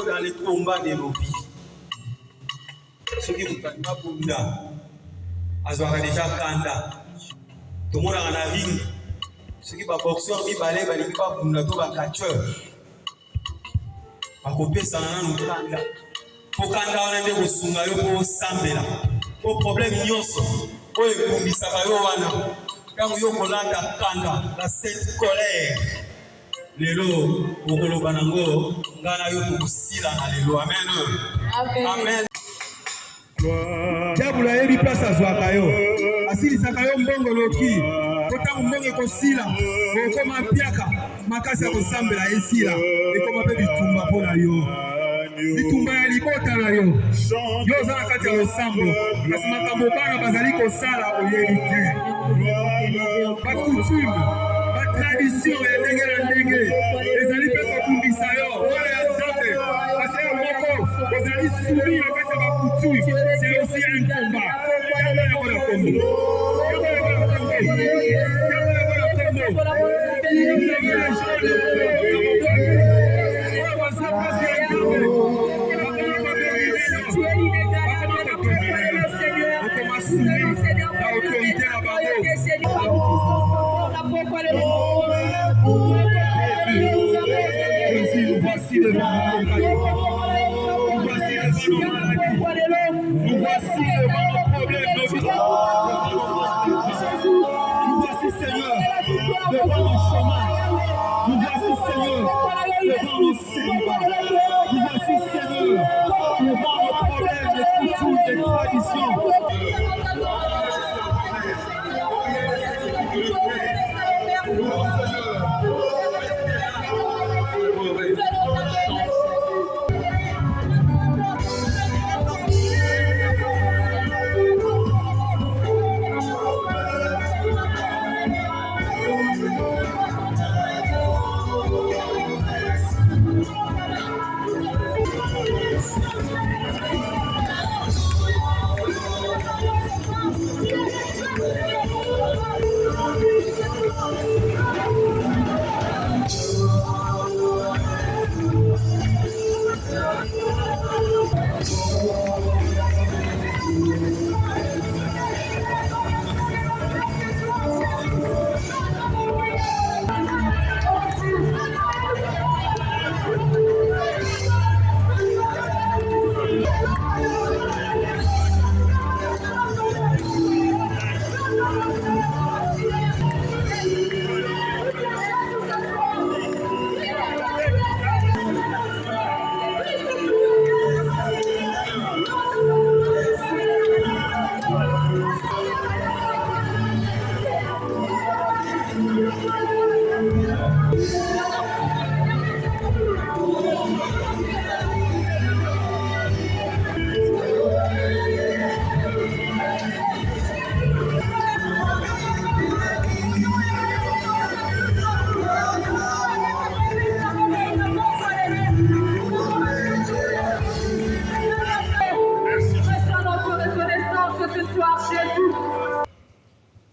Dans les combats de nos vies, ceux qui vous prennent pas pour là, Azwara déjà Kanda, tout le monde a la ring, ceux qui va boxer, qui va aller, qui va pour nous, tout va catcheur, va couper ça dans nous Kanda. Pour Kanda, on est des ressources, pour Sambela, pour problème nyos, pour les combis, quand vous avez Kanda, la cette colère. Lelo okolo banango ngana yo tukusila na lelo amen amen Diablo yebi place azwaka yo asili sakayo mbongo loki kota mbongo ekosila okoma piaka makasi ya kosambela esila ekoma pe bitumba pona yo bitumba ya libota na yo yo ozala kati ya losambo kasi makambo bana bazali kosala oyebi te bakutume tradition ya ndenge na ndenge ezali mpe kobundisa yo wana ya nzambe kasi ya moko ozali soumis na kati ya bakutume c'est aussi un combat yango yango na kombo Voici le problème. Nous voici Seigneur devant nos chemins. Nous voici Seigneur devant nos célibats. Nous voici Seigneur devant nos problèmes, les coutumes, les traditions.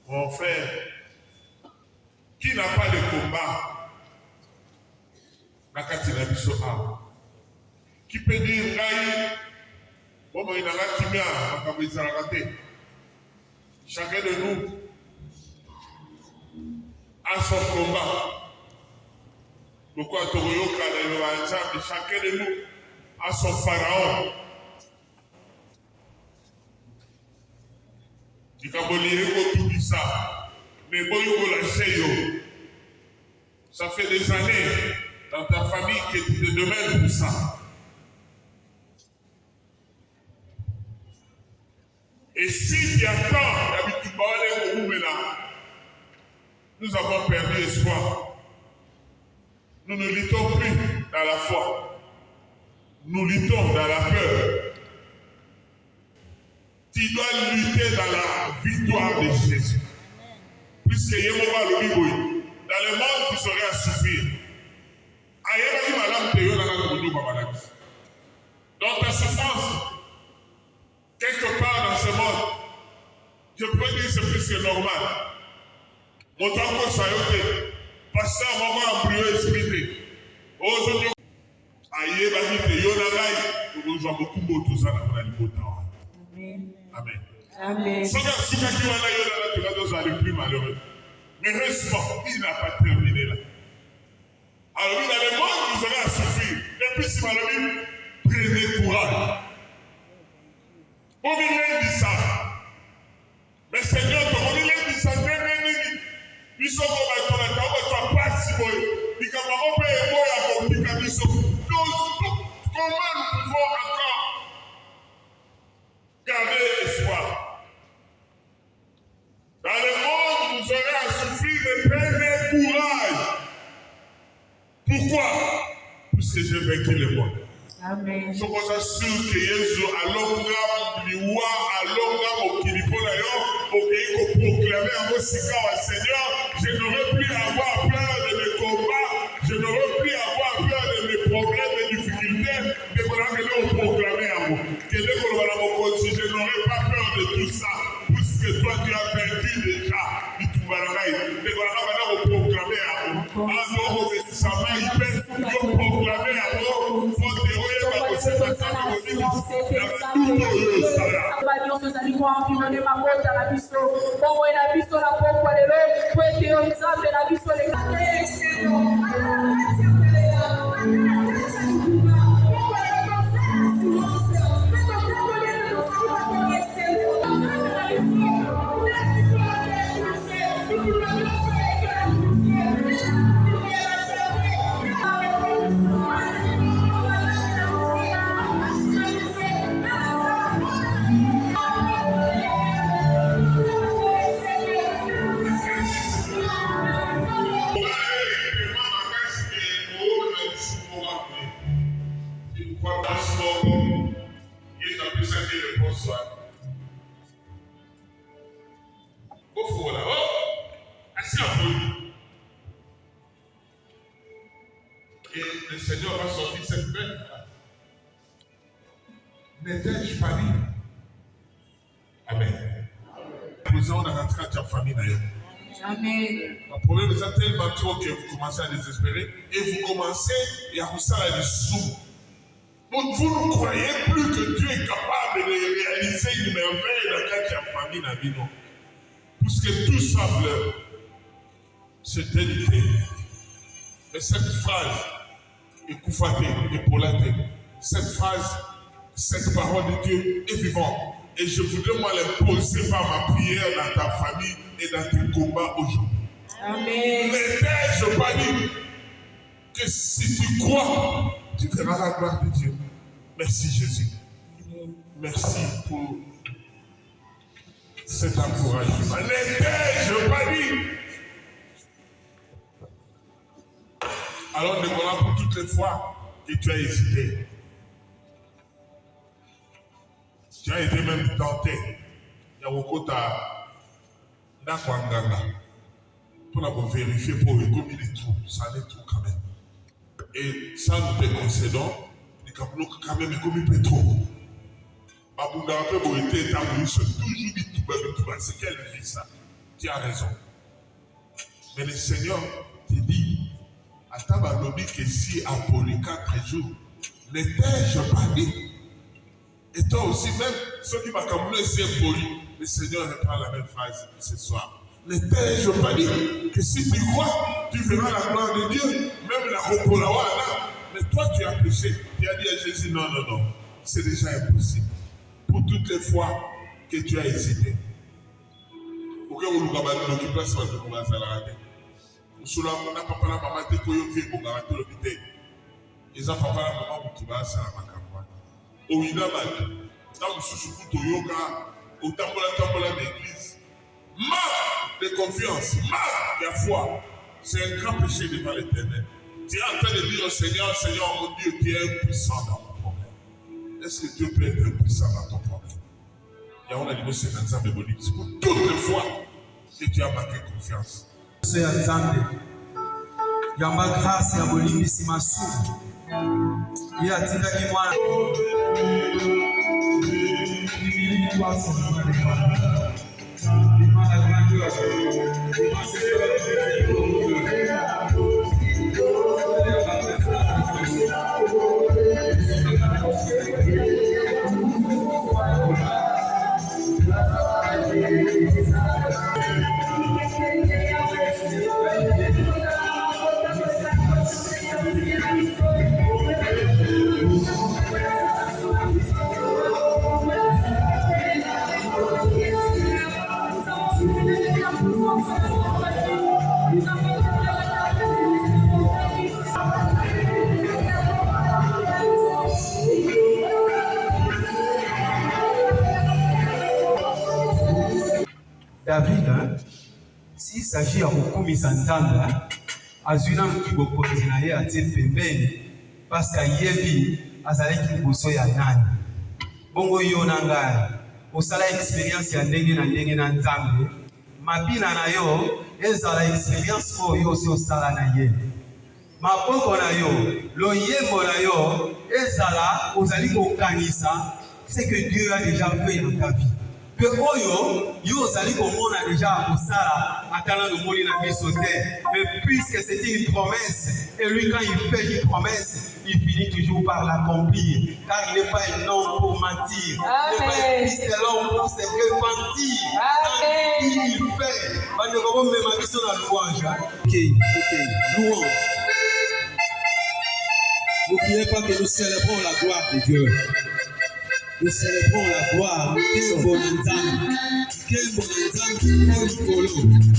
Mon frère, qui n'a pas de combat, qui peut dire chacun de nous a son combat. Pourquoi chacun de nous a son pharaon. Ça fait des années dans ta famille que tu te demandes pour ça. Et si tu attends, nous avons perdu espoir. Nous ne luttons plus dans la foi. Nous luttons dans la peur. Tu qui doit lutter dans la victoire de Jésus. Puisque Yémova le Biboui, dans le monde, vous serez à souffrir. Dans ta souffrance, quelque part dans ce monde, je peux dire que c'est plus que normal. Mon temps que ça y est, pasteur, mon embryo expliqué. Aujourd'hui, aïe, bagité, yonagai, nous avons beaucoup de tout ça dans la liberté. Amen. Amen. Amen. Ce qui va le plus malheureux. Mais heureusement, il n'a pas terminé là. Alors, dans le monde, vous allez à souffrir. Et puis, si malheureux, prenez courage. Au milieu de ça, mais Seigneur, ton milieu de ça, ils sont comme à ton attaque, on va pas si bon. Ils sont comme on peut aimer à mon comment nous pouvons encore garder espoir? Dans le monde, vous aurez à souffrir de peine et courage. Pourquoi? Puisque j'ai vaincu le monde. Amen. Je suis sûr que Jésus a l'homme liwa, a l'homme au Kilipola, au pays qu'on proclamait à vos Seigneur, je n'aurais plus à avoir peur de mes combats, je n'aurais plus à avoir peur de mes problèmes et difficultés, de me proclamer à vous. Je n'aurais pas peur de tout ça, puisque toi tu as vaincu déjà. Et le Seigneur va sortir cette belle phrase. N'étais-je pas dit? Amen. Nous avons rentré à ta famille d'ailleurs. Amen. Le problème est tellement trop que vous commencez à désespérer et vous commencez à vous saler du sous. Donc vous ne croyez plus que Dieu est capable de réaliser une merveille dans ta famille dans vie. Puisque tout semble se déliter. Et cette phrase est coufatée, épaulaté. Cette phrase, cette parole de Dieu est vivante. Et je voudrais moi l'imposer par ma prière dans ta famille et dans tes combats aujourd'hui. Amen. N'étais-je pas dit que si tu crois, tu verras la gloire de Dieu. Merci Jésus. Merci pour cet encouragement. N'étais-je pas dit? Alors, nous voilà pour toutes les fois que tu as hésité. Tu as été même tenté. Il y a beaucoup de pour vérifier pour le combien de trous. Ça n'est tout quand même. Et ça, nous te concédons. Nous quand même combien de trop. Abunda peu pour être établi sur toujours dit tout bas. C'est quelle vie ça? Tu as raison. Mais le Seigneur te dit. À Tabalobi que si Apollo 4 jours, n'étais-je pas dit? Et toi aussi, même ceux qui m'ont communiqué, c'est poli. Le Seigneur reprend la même phrase ce soir. N'étais-je pas dit que si tu crois, tu verras la gloire de Dieu, même la Kopolawa là. Mais toi, tu as péché. Tu as dit à Jésus, non, c'est déjà impossible. Pour toutes les fois que tu as hésité. Pourquoi vous nous avez l'occupation de nous à la Sula mona papa la maman te koyo vie bonga to l'hôpital. Eza papa la maman mutuba sala makamwa. Owina ba. Tant susuku to yoka, tambola d'église. Marque de confiance, marque de foi. C'est un grand péché devant l'Éternel. Tu es en train de dire au Seigneur, Seigneur mon Dieu, tu es impuissant dans mon problème. Est-ce que Dieu peut être impuissant dans ton problème? y a un animal c'est un ensemble de c'est pour toutes les fois que tu as manqué confiance. C'est un ensemble. Il y a ma grâce, il y a mon limite, c'est ma soupe. Il y a Tina qui m'a. David, s'il s'agit à beaucoup de s'entendre, Azuna Mkiboko Tinaye a été pembeni parce qu'à Yebi, Azaleki Bosso ya nani. Bongo Yonanga, Osala expérience ya ndenge na nzambe, Mabina na yo, ezala expérience ko yo si osala na ye. Maboko na yo, lo yembo na yo, ezala ozali kokanisa ce que Dieu a déjà fait dans ta vie. Que Oyo, yo ozali komona déjà kosala atala no moni na biso te. Mais puisque c'est une promesse, et lui quand il fait une promesse, il finit toujours par l'accomplir. Car il n'est pas un homme pour mentir. Il n'est pas un fils de l'homme pour se repentir. Quand il fait, on ne va pas même aviser la louange. Ok, louange. N'oubliez pas que nous célébrons la gloire de Dieu. Nous célébrons la gloire. Quel bon ensemble. Quel bon ensemble.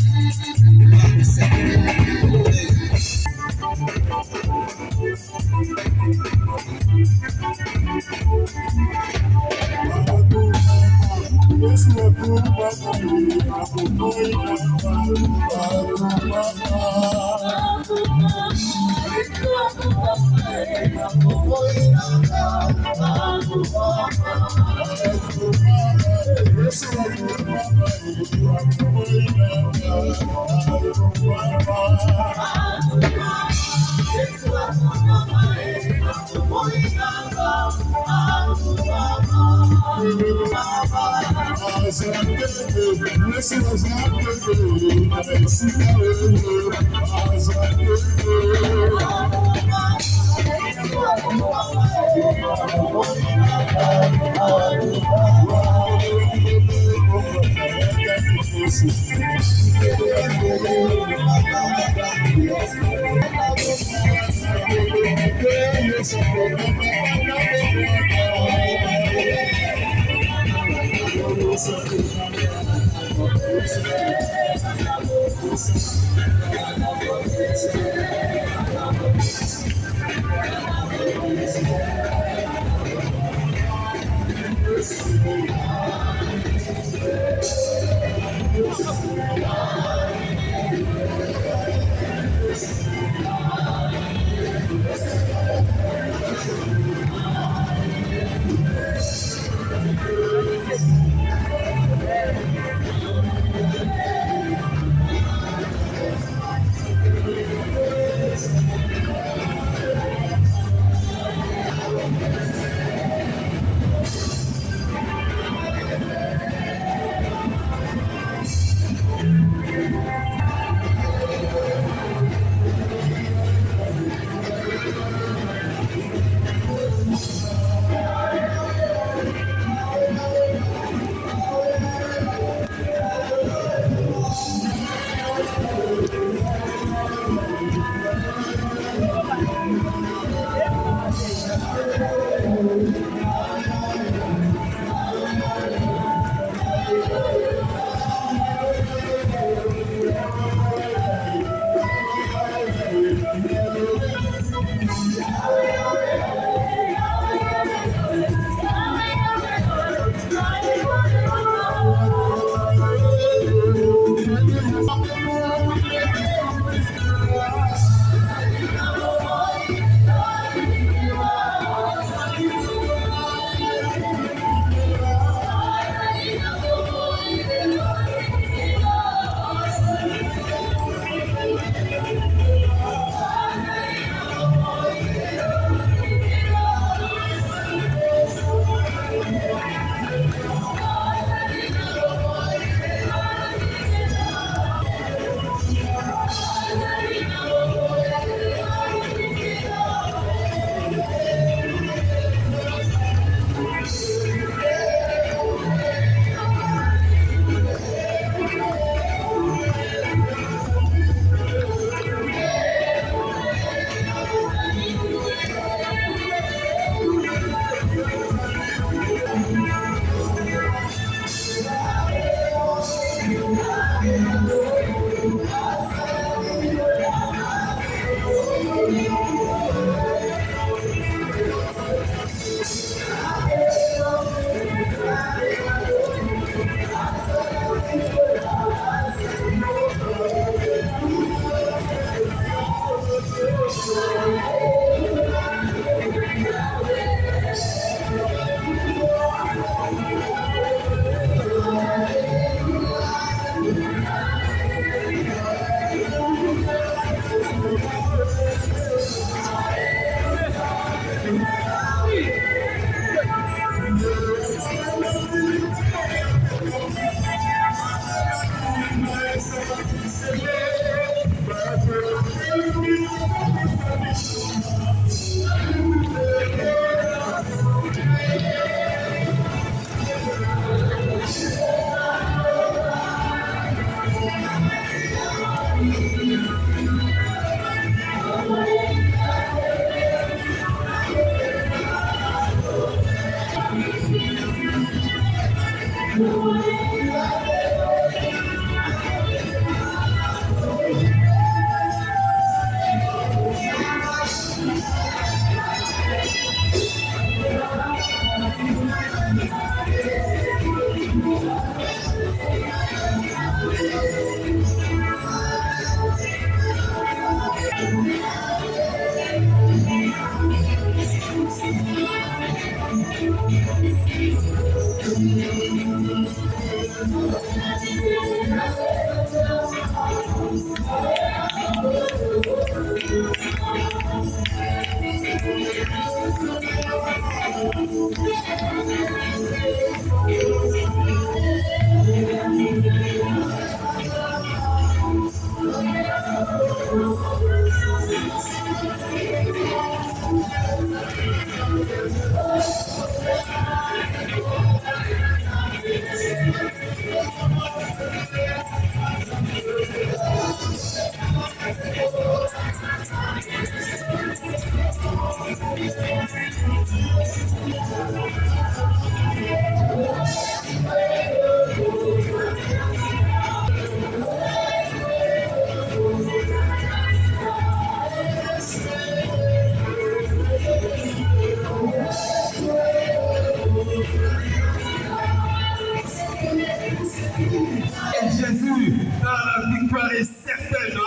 Jésus, la victoire est certaine.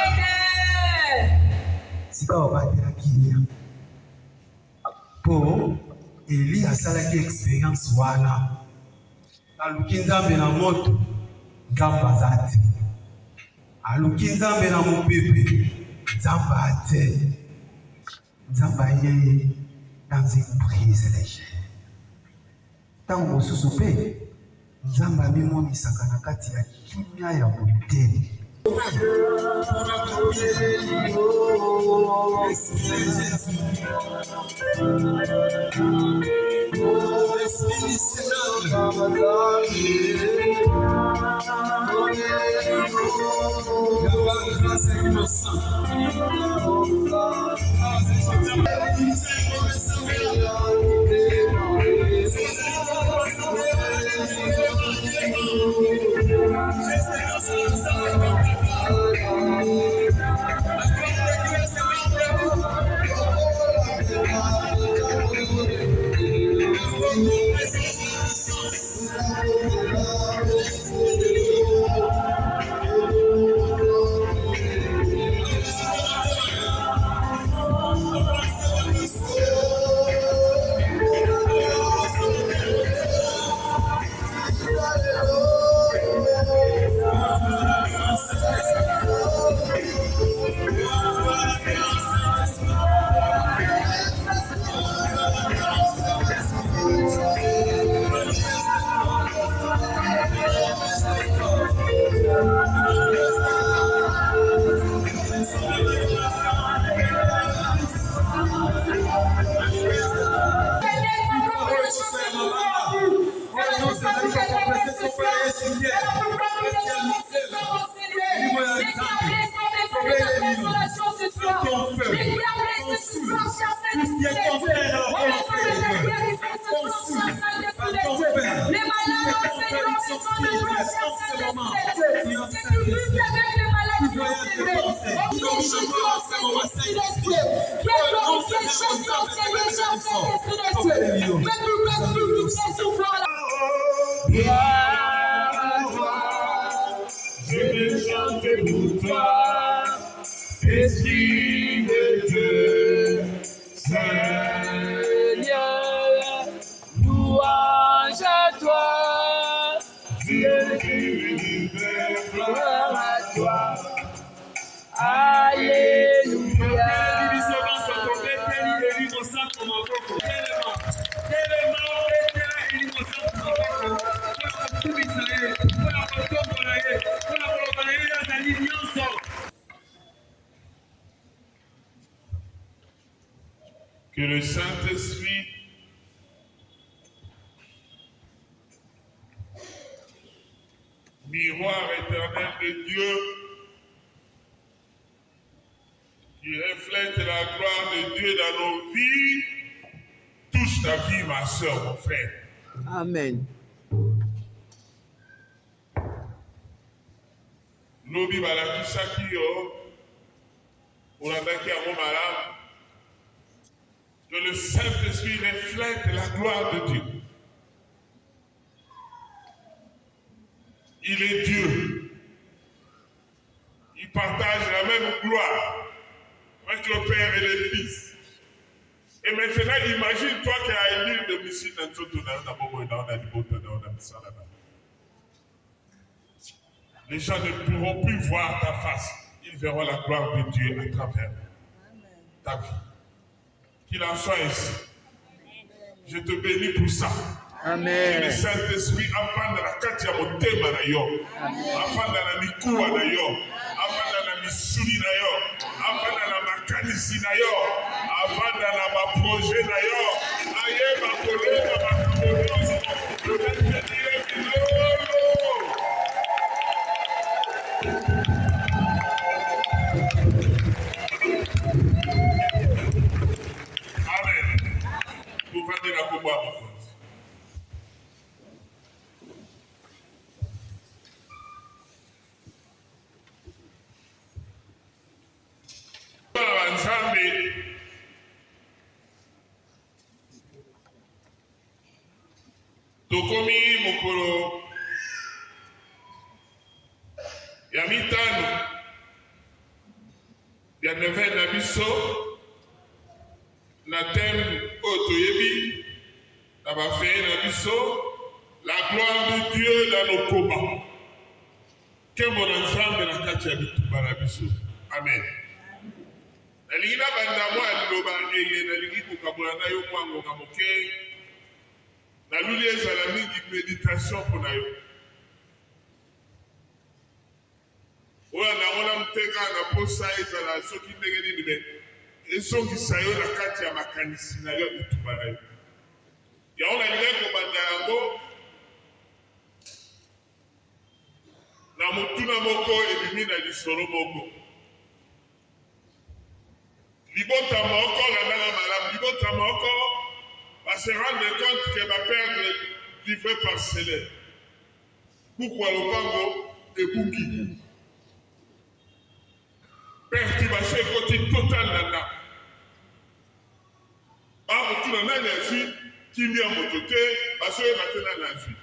Amen. C'est pas au bas de la Guinée. Pour Eli asalaki expérience wana. Aluki Nzambe na moto, Nzambe aza te. Aluki Nzambe na mopepe, Nzambe ate. Nzambe aye dans une prise légère. Tango mosusu mpe Nzambe abimonisaka na kati ya kimia ya motema. Je vais chanter pour toi, Esprit de Dieu, Seigneur, louange à toi, Dieu qui l'univers, gloire à toi, Alléluia. Que le Saint-Esprit miroir éternel de Dieu qui reflète la gloire de Dieu dans nos vies touche ta vie, ma soeur, mon frère. Amen. Lobi balakisaki yo olandaki yango malamu. Que le Saint-Esprit reflète la gloire de Dieu. Il est Dieu. Il partage la même gloire avec le Père et le Fils. Et maintenant, imagine-toi qu'il y a une île de Missi dans tout le monde. Les gens ne pourront plus voir ta face. Ils verront la gloire de Dieu à travers ta vie. Qu'il en soit ainsi. Je te bénis pour ça. Amen. Que le Saint-Esprit afin de la katia motema na yo. Afin de la mikuwa na yo. Afin de la misuli na yo. Afin de la makanisi na yo. Afin de la projet na yo. Aye ma kolema ma kamonoso. Je vais te dire bofandi na kombo ya mokonzi. Nzambe tokomi mokolo ya mitano ya neven na biso na thème oyo toyebi na bafeye na biso la gloire de Dieu dans nos combats. Nkembo na Nzambe na kati ya bitumba na biso. Amen. Nalingi na banda mwa liloba eye nalingi kokabola na yo mwa ngonga moke naluli ezala mingi méditation mpona yo oyo naona mteka na posa ezala soki ndenge nini me ezongisa yo na kati ya makanisi na yo bitumba na yo yango nalingi kobanda yango na motuna moko ebimi na lisolo moko libota moko landanga malamu libota moko va se rendre compte que va perdre le livret parcellaire. Pourquoi le Congo est bouki? Perturbation côté total là. Par tout le monde est ici, qui vient à mon côté, parce que maintenant la vie.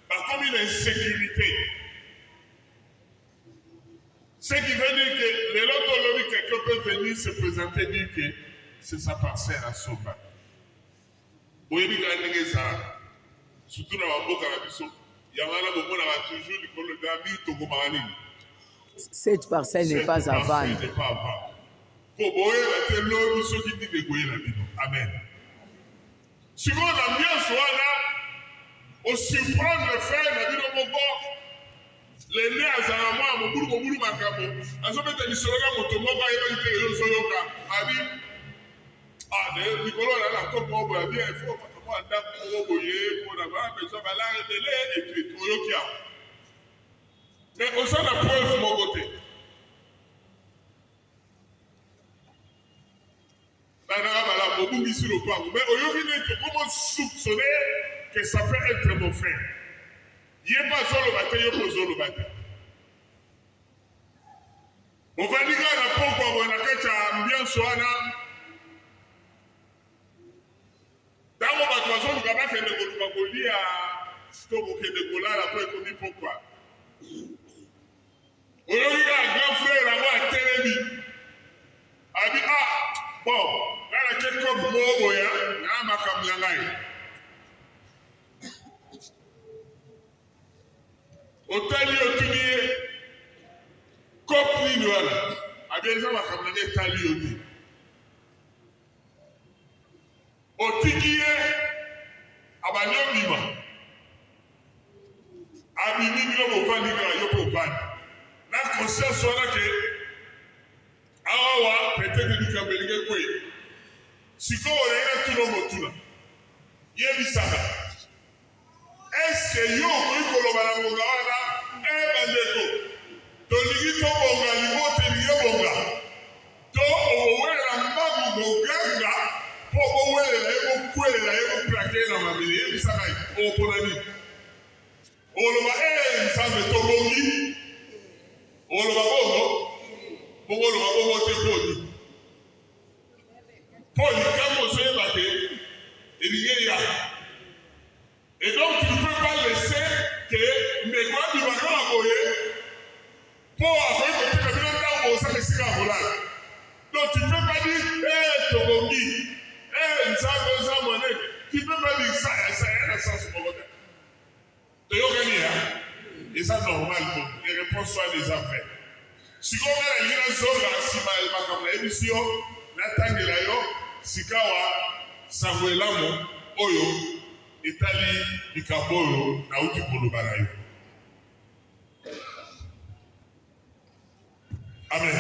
Par comme une insécurité. Ce qui veut dire que les autres quelqu'un peut venir se présenter et dire que c'est sa parcelle à Soba. Oyebi ka ndenge ezala surtout na baboka na biso yango wana bomonaka toujours likolo da mi tokomaka nini cette parcelle n'est pas à vendre po boyeba te lobi soki ndenge ekoyela bino. Amen. Sikoyo na nyonso wana osurprendre frère na bino moko lende azala mwa mobulu makambo azobeta lisolo na moto moko ayebaki te lelo ozoyoka abi de Nicolas là la comme on voit bien il faut pas andako boye pour avoir besoin de la délai et puis toyokia mais au sein de la preuve mon côté la bobu sur le plan mais aujourd'hui comment soupçonner que ça peut être mon frère il est pas sur le bateau il est pas sur le bateau on va dire la pourquoi on a fait ambiance wana tango bato bazoluka bakende koluka kolia to kokende kolala po ekomi pokwa oyokika grand frère yango atelemi abi bon nalake kope moko boya naa makambo na ngai otali otuni ye kope nini wana abi eza makambo na ngai etali yo te otiki ye abandi obima abimi bino bovandi kaka yo mpe ovandi na conscience wana ke awawa peut-être likambo elingi ekwe sikoyo olingi natuna motuna yebisaka eske yo okoki koloba na ngonga wana bandeko tolingi tobonga libota elingi ebonga to owelela mbangu moganga po bowelela ye bokwelela ye boplake na mabele yebisaka opona nini oloba Nzambe tobongi oloba bongo bongo oloba bongo te poni po likambo ozoyeba te elingi ya et donc tu ne peux pas laisser que ndeko abimaka na boye po akoki kotika bino ntango osala esika ya kolala donc tu ne peux pas dire tobongi Nzambe eza monene tu ne peux pas dire ça ya na sens moko te toyokani ya eza normal bon les réponses soient des affaires sikoyo nga nalingi nazonga nsima makambo nayebisi yo natangela yo sikawa sango elamu oyo etali likambo oyo nauti koloba na yo. Amen.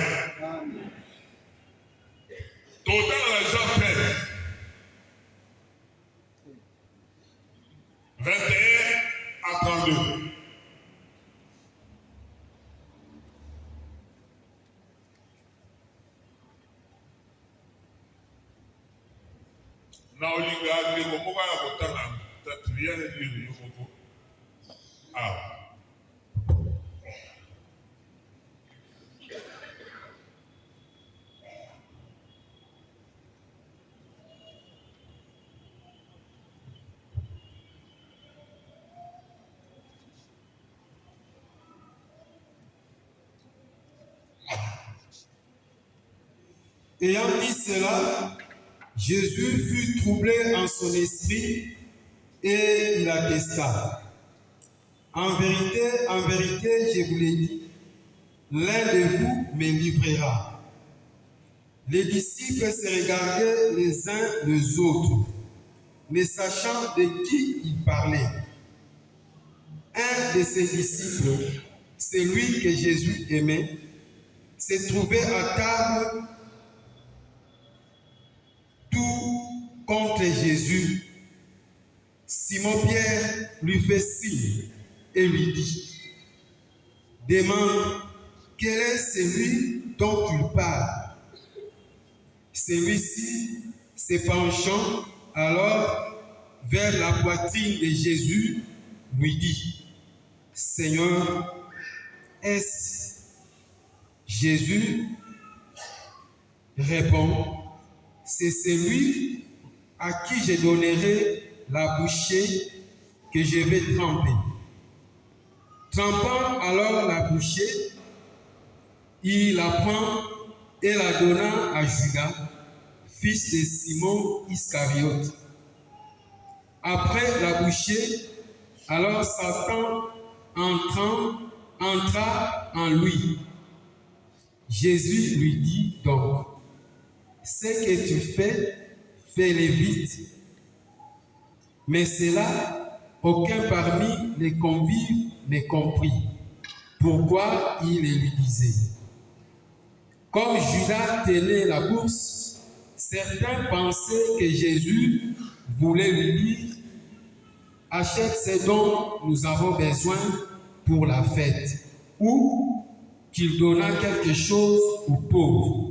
Totala na Jean 13 21 à 32. Na olinga ndeko moko ya kotanga tatria ya lili yoko. Ah. Ayant dit cela, Jésus fut troublé en son esprit et il attesta. En vérité, je vous l'ai dit, l'un de vous me livrera. Les disciples se regardaient les uns les autres, ne sachant de qui il parlait. Un de ses disciples, celui que Jésus aimait, se trouvait à table tout contre Jésus. Simon-Pierre lui fait signe et lui dit, demande quel est celui dont tu parles. Celui-ci, se penchant alors vers la poitrine de Jésus, lui dit, Seigneur, est-ce Jésus répond, c'est celui à qui je donnerai la bouchée que je vais tremper. Trempant alors la bouchée, il la prend et la donna à Judas, fils de Simon Iscariote. Après la bouchée, alors Satan entra en lui. Jésus lui dit donc, ce que tu fais, fais-le vite. Mais cela, aucun parmi les convives ne comprit pourquoi il le lui disait. Comme Judas tenait la bourse, certains pensaient que Jésus voulait lui dire, achète ce dont nous avons besoin pour la fête, ou qu'il donna quelque chose aux pauvres.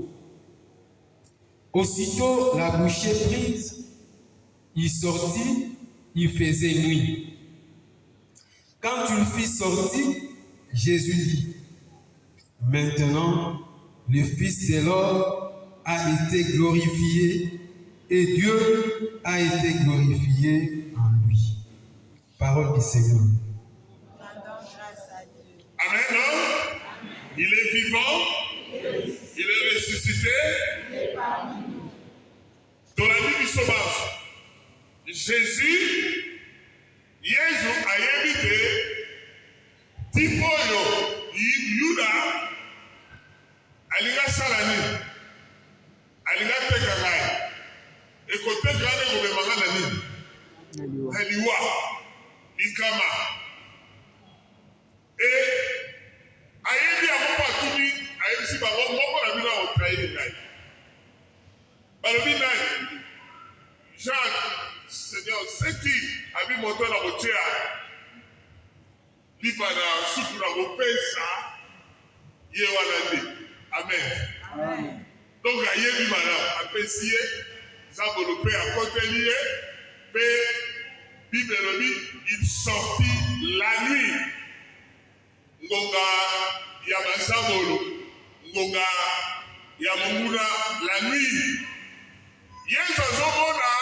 Aussitôt la bouchée prise, il sortit, il faisait nuit. Quand il fut sorti, Jésus dit, maintenant le Fils de l'homme a été glorifié et Dieu a été glorifié en lui. Parole du Seigneur. Amen, non? Il est vivant, il est ressuscité. Dans la vie du sauvage, Jésus, Yesu a évité, Tipoyo, Yuda, Alinga Salani, Alinga Tekagai, et côté Gane Goubemanga Nani, Heliwa, Ikama. Et Ayebi a mon patumi, Ayebi si Baron, mon la vida au trahi Nai. Balobi Nai, Jacques, Seigneur, c'est qui a mis mon temps dans mon chair? Libana, Soukura, Mopesa, Yewanade. Amen. Donc, Ayebi Madame, apprécié, Zabolopé à côté lié, mais Bible il sortit la nuit. Ngonga Yabazabolo, Ngonga Yamamuna, la nuit. Yesu azomona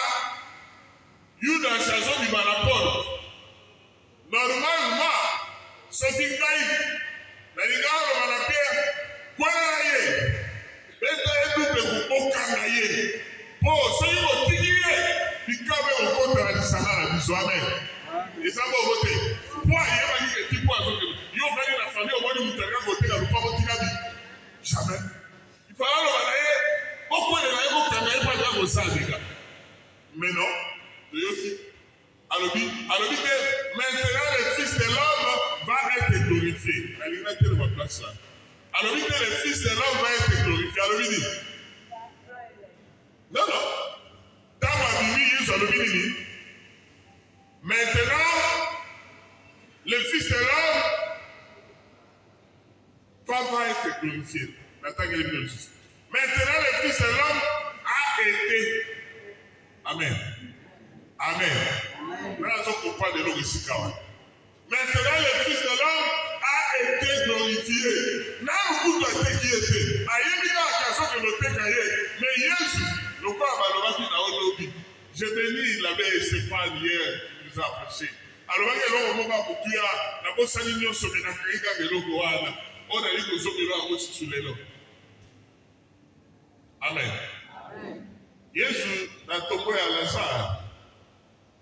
Yuda chazo di balaport. Normalement, soki ngai na lingalo na pierre kwala ye. Beta edu pe kokanga ye. Po soki otiki ye, bikabe okota na disana na biso amen. Ezaba okote. Po ye ba ni eti po azoke. Yo fani na famille au moins mutaka kote ka lupa kotika bi. Jamais. Il faut alors aller pourquoi les laïcs ont gagné pas de ça, mais non, alors maintenant le Fils de l'homme va être glorifié. Alors le Fils de l'homme va être glorifié. Alors il dit, non, dans ma vie, maintenant le Fils de l'homme va être glorifié. Maintenant le Fils de l'homme a été. Amen. Amen. Maintenant, le Fils de l'homme a été glorifié. Mais Jésus, le corps je bénis l'abbé Stéphane hier, il nous a prêché. Alors, il y a un moment où tu as la bonne saline sur les Africains et le Goana. On a dit que nous sommes sur les lots. Amen. Jésus n'a tombé à Lazare.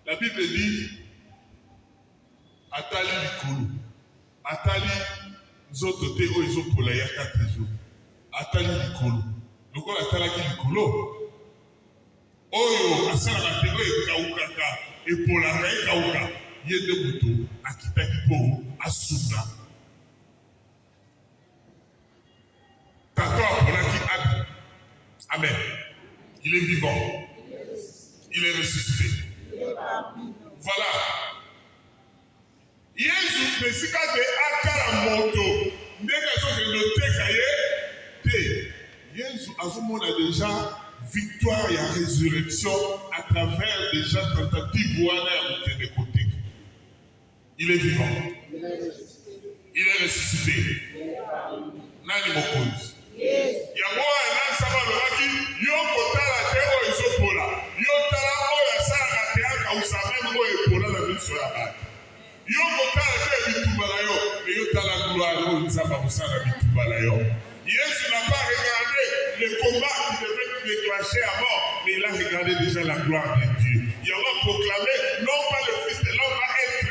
La Bible dit Atali Likulu. Atali Zoto te oizo pour la ya 4 jours. Atali Likulu. Donc on Atala qui Likulu. Oyo asala matego ekaukaka epolaka ekauka yende moto akitaki po asuka. Tato apolaki abi. Amen. Il est vivant. Il est ressuscité. Voilà. Jésus mesika de akala moto ndenge soki noteka ye te. Jésus azomona déjà victoire et résurrection à travers déjà tentative wana ya mutende côté. Il est vivant. Il est ressuscité. Nani mokonzi. Yango wana saba lobaki yo kotala te oyo ezopola. Yo tala oyo asalaka te akausa meme oyo epola na miso ya bato. Yo kotala te bitumba na yo, mais yo tala gloire oyo nzambe akosala bitumba na yo. Jésus n'a pas regardé le combat qui devait déclencher à mort, mais il a regardé déjà la gloire de Dieu. Il a proclamé, non pas le Fils de l'homme va être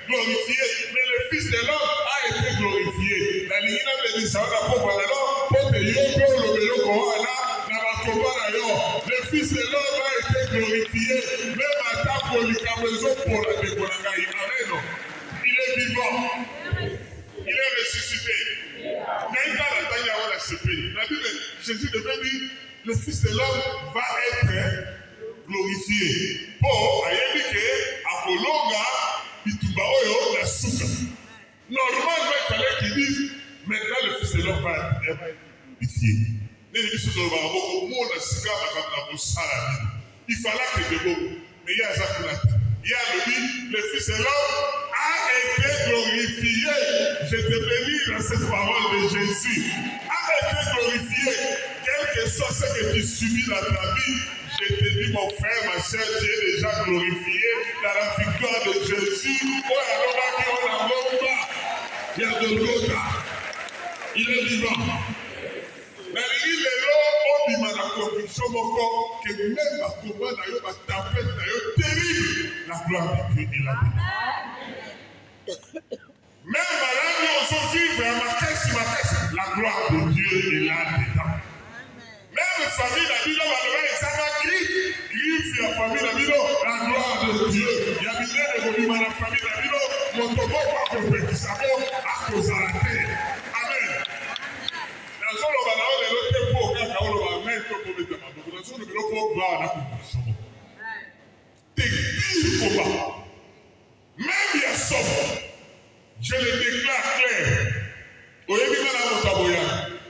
glorifié, mais le Fils de l'homme a été glorifié. La ligne de l'Israël a pour le Fils de l'homme a été glorifié, même à ta pour le pour la décolagaï. Il est vivant. Il est ressuscité. La Bible, Jésus devait dire, le Fils de l'homme va être glorifié. Pour Ayemike, Apolonga, Bituba Oyo, la souka. Normalement, il fallait qu'il dise, maintenant le Fils de l'homme va être glorifié. Il fallait que de beau, mais il y a le Fils de l'homme a été glorifié. Je te bénis dans cette parole de Jésus. A été glorifié. Quel que soit ce que tu subis dans ta vie, je te dis, mon frère, ma soeur, tu es déjà glorifié dans la victoire de Jésus. Il y a de l'autre. Il est vivant. Mais il est là, on dit la conviction que même la combat, la tempête, terrible, la gloire de Dieu est là. Même malade, on se vivre à ma caisse, la gloire de Dieu est là dedans. Même famille, la vie, ça va griffe, la famille, la vie, la gloire de Dieu. Il y a des gens qui ont la famille, la vie, mon tobo, pas compétition, à cause de la terre. Amen. Même il y a ça, je le déclare clair.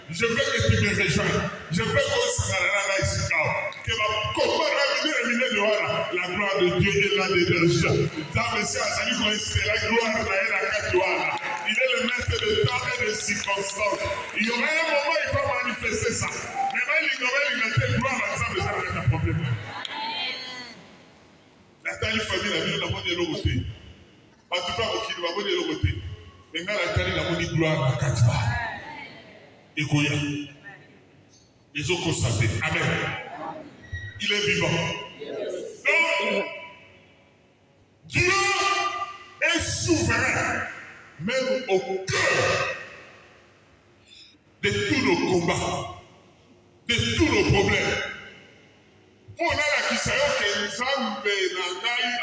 Je veux que tu me rejoignes. Je veux que la gloire de Dieu est là dedans. C'est la gloire de la. Il est le maître de temps et de circonstances. Il y aura un moment où il faut manifester ça. Mais il y aura une gloire à ça, mais ça va être un problème. La taille famille, la vie, la bonne de l'autre. En tout cas, il va bonne de l'autre. Mais quand la taille, la bonne gloire à Katima. Et Goya. Ils ont constaté. Amen. Il est vivant. Donc, Dieu est souverain. Même au cœur de tous nos combats, de tous nos problèmes. On a la kisayo que nous avons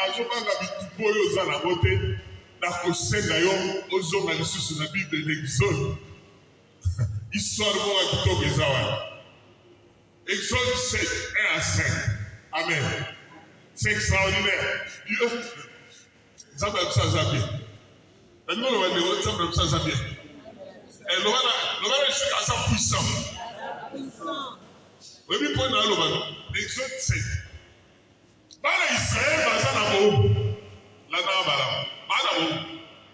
azobanga bituboyo za la beauté, na kosenga yo ozonga lisusu na Bible d'Exode. Histoire mo wa kitoko ezawa. Exode 7, 1 à 5. Amen. C'est extraordinaire. Dieu, ça va être ça, Zabé. Maintenant, on va dire, ça va être ça, Zabé. Et le va jusqu'à sa puissance. Oui, mais pour nous, Exode 7. boum. Là, dans la bala.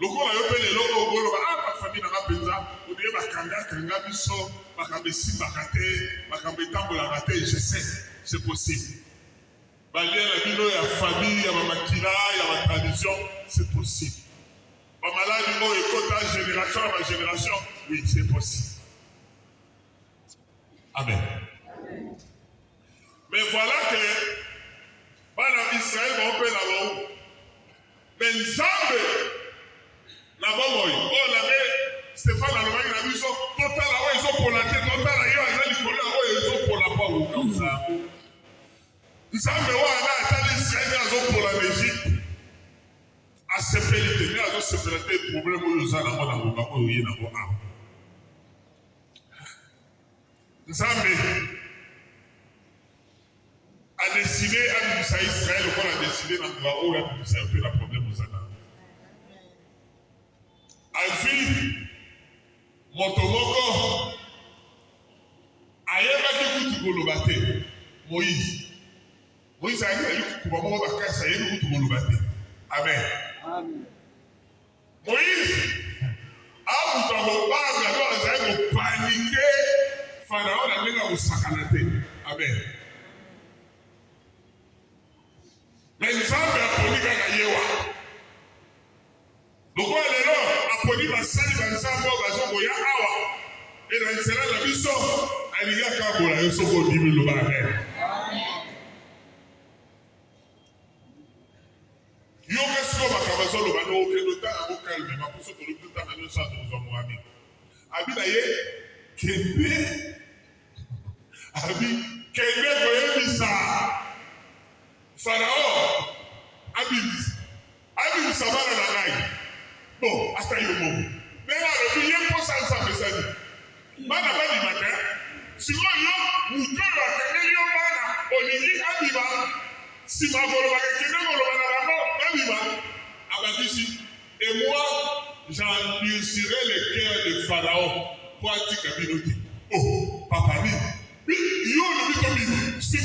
Le coup, on a eu le logo, ma famille n'a pas pensé. On dit, ma kanga, kanga, biso, ma kambesi, ma kate, ma kambetambo, la kate, je sais, c'est possible. Il y a la famille, il y a ma makila, il y a ma tradition, c'est possible. Ma maladie, il y a génération à ma génération, oui, c'est possible. Amen. Mais voilà que, dans Israël, on peut l'avoir. Mais Nzambe, la bombe, oh la mère, Stéphane a levé la mission, total, ils sont pour la tête, total, ils sont pour la peau, comme ça. Nzambe wana atali Israël azo pour la Égypte a sepelite mais azo sepelite problème oyo za na mona ngomba oyo ye na ngo a Nzambe a décidé à bimisa Israël pour a décidé na ngomba oyo a bimisa pe la problème oza na a vu moto moko ayebaki kutu koloba te Moïse Moïse a dit que tu vas voir la casse, il y a une route pour le Amen. Moïse a eu un paniqué. Pharaon a mis un sacanate. Amen. Mais nous avons appris à Yewa. Donc, on est là, appris à Sali, à Nzambo, à Zoboya, Awa. Et dans le Sénat, la mission, il y a Kabola, il y a Soko Dimi, le Amen. Yo kesko bakabazo lo bano ke no ta abo calme ma poso ko lo ta na no sa zo mo ami abi na ye kebe abi kebe ko ye bisa Farao abi sabara na ngai bon hasta yo mo me la lo bi ye ko sa besani bana ba di mata sino yo muto yo akene yo bana oligi abi ba si ma golo ba ke ne golo ba na mo et moi, j'endurcirai le cœur de Pharaon pour dire que oh, papa, oui, yo le dit comme si yo,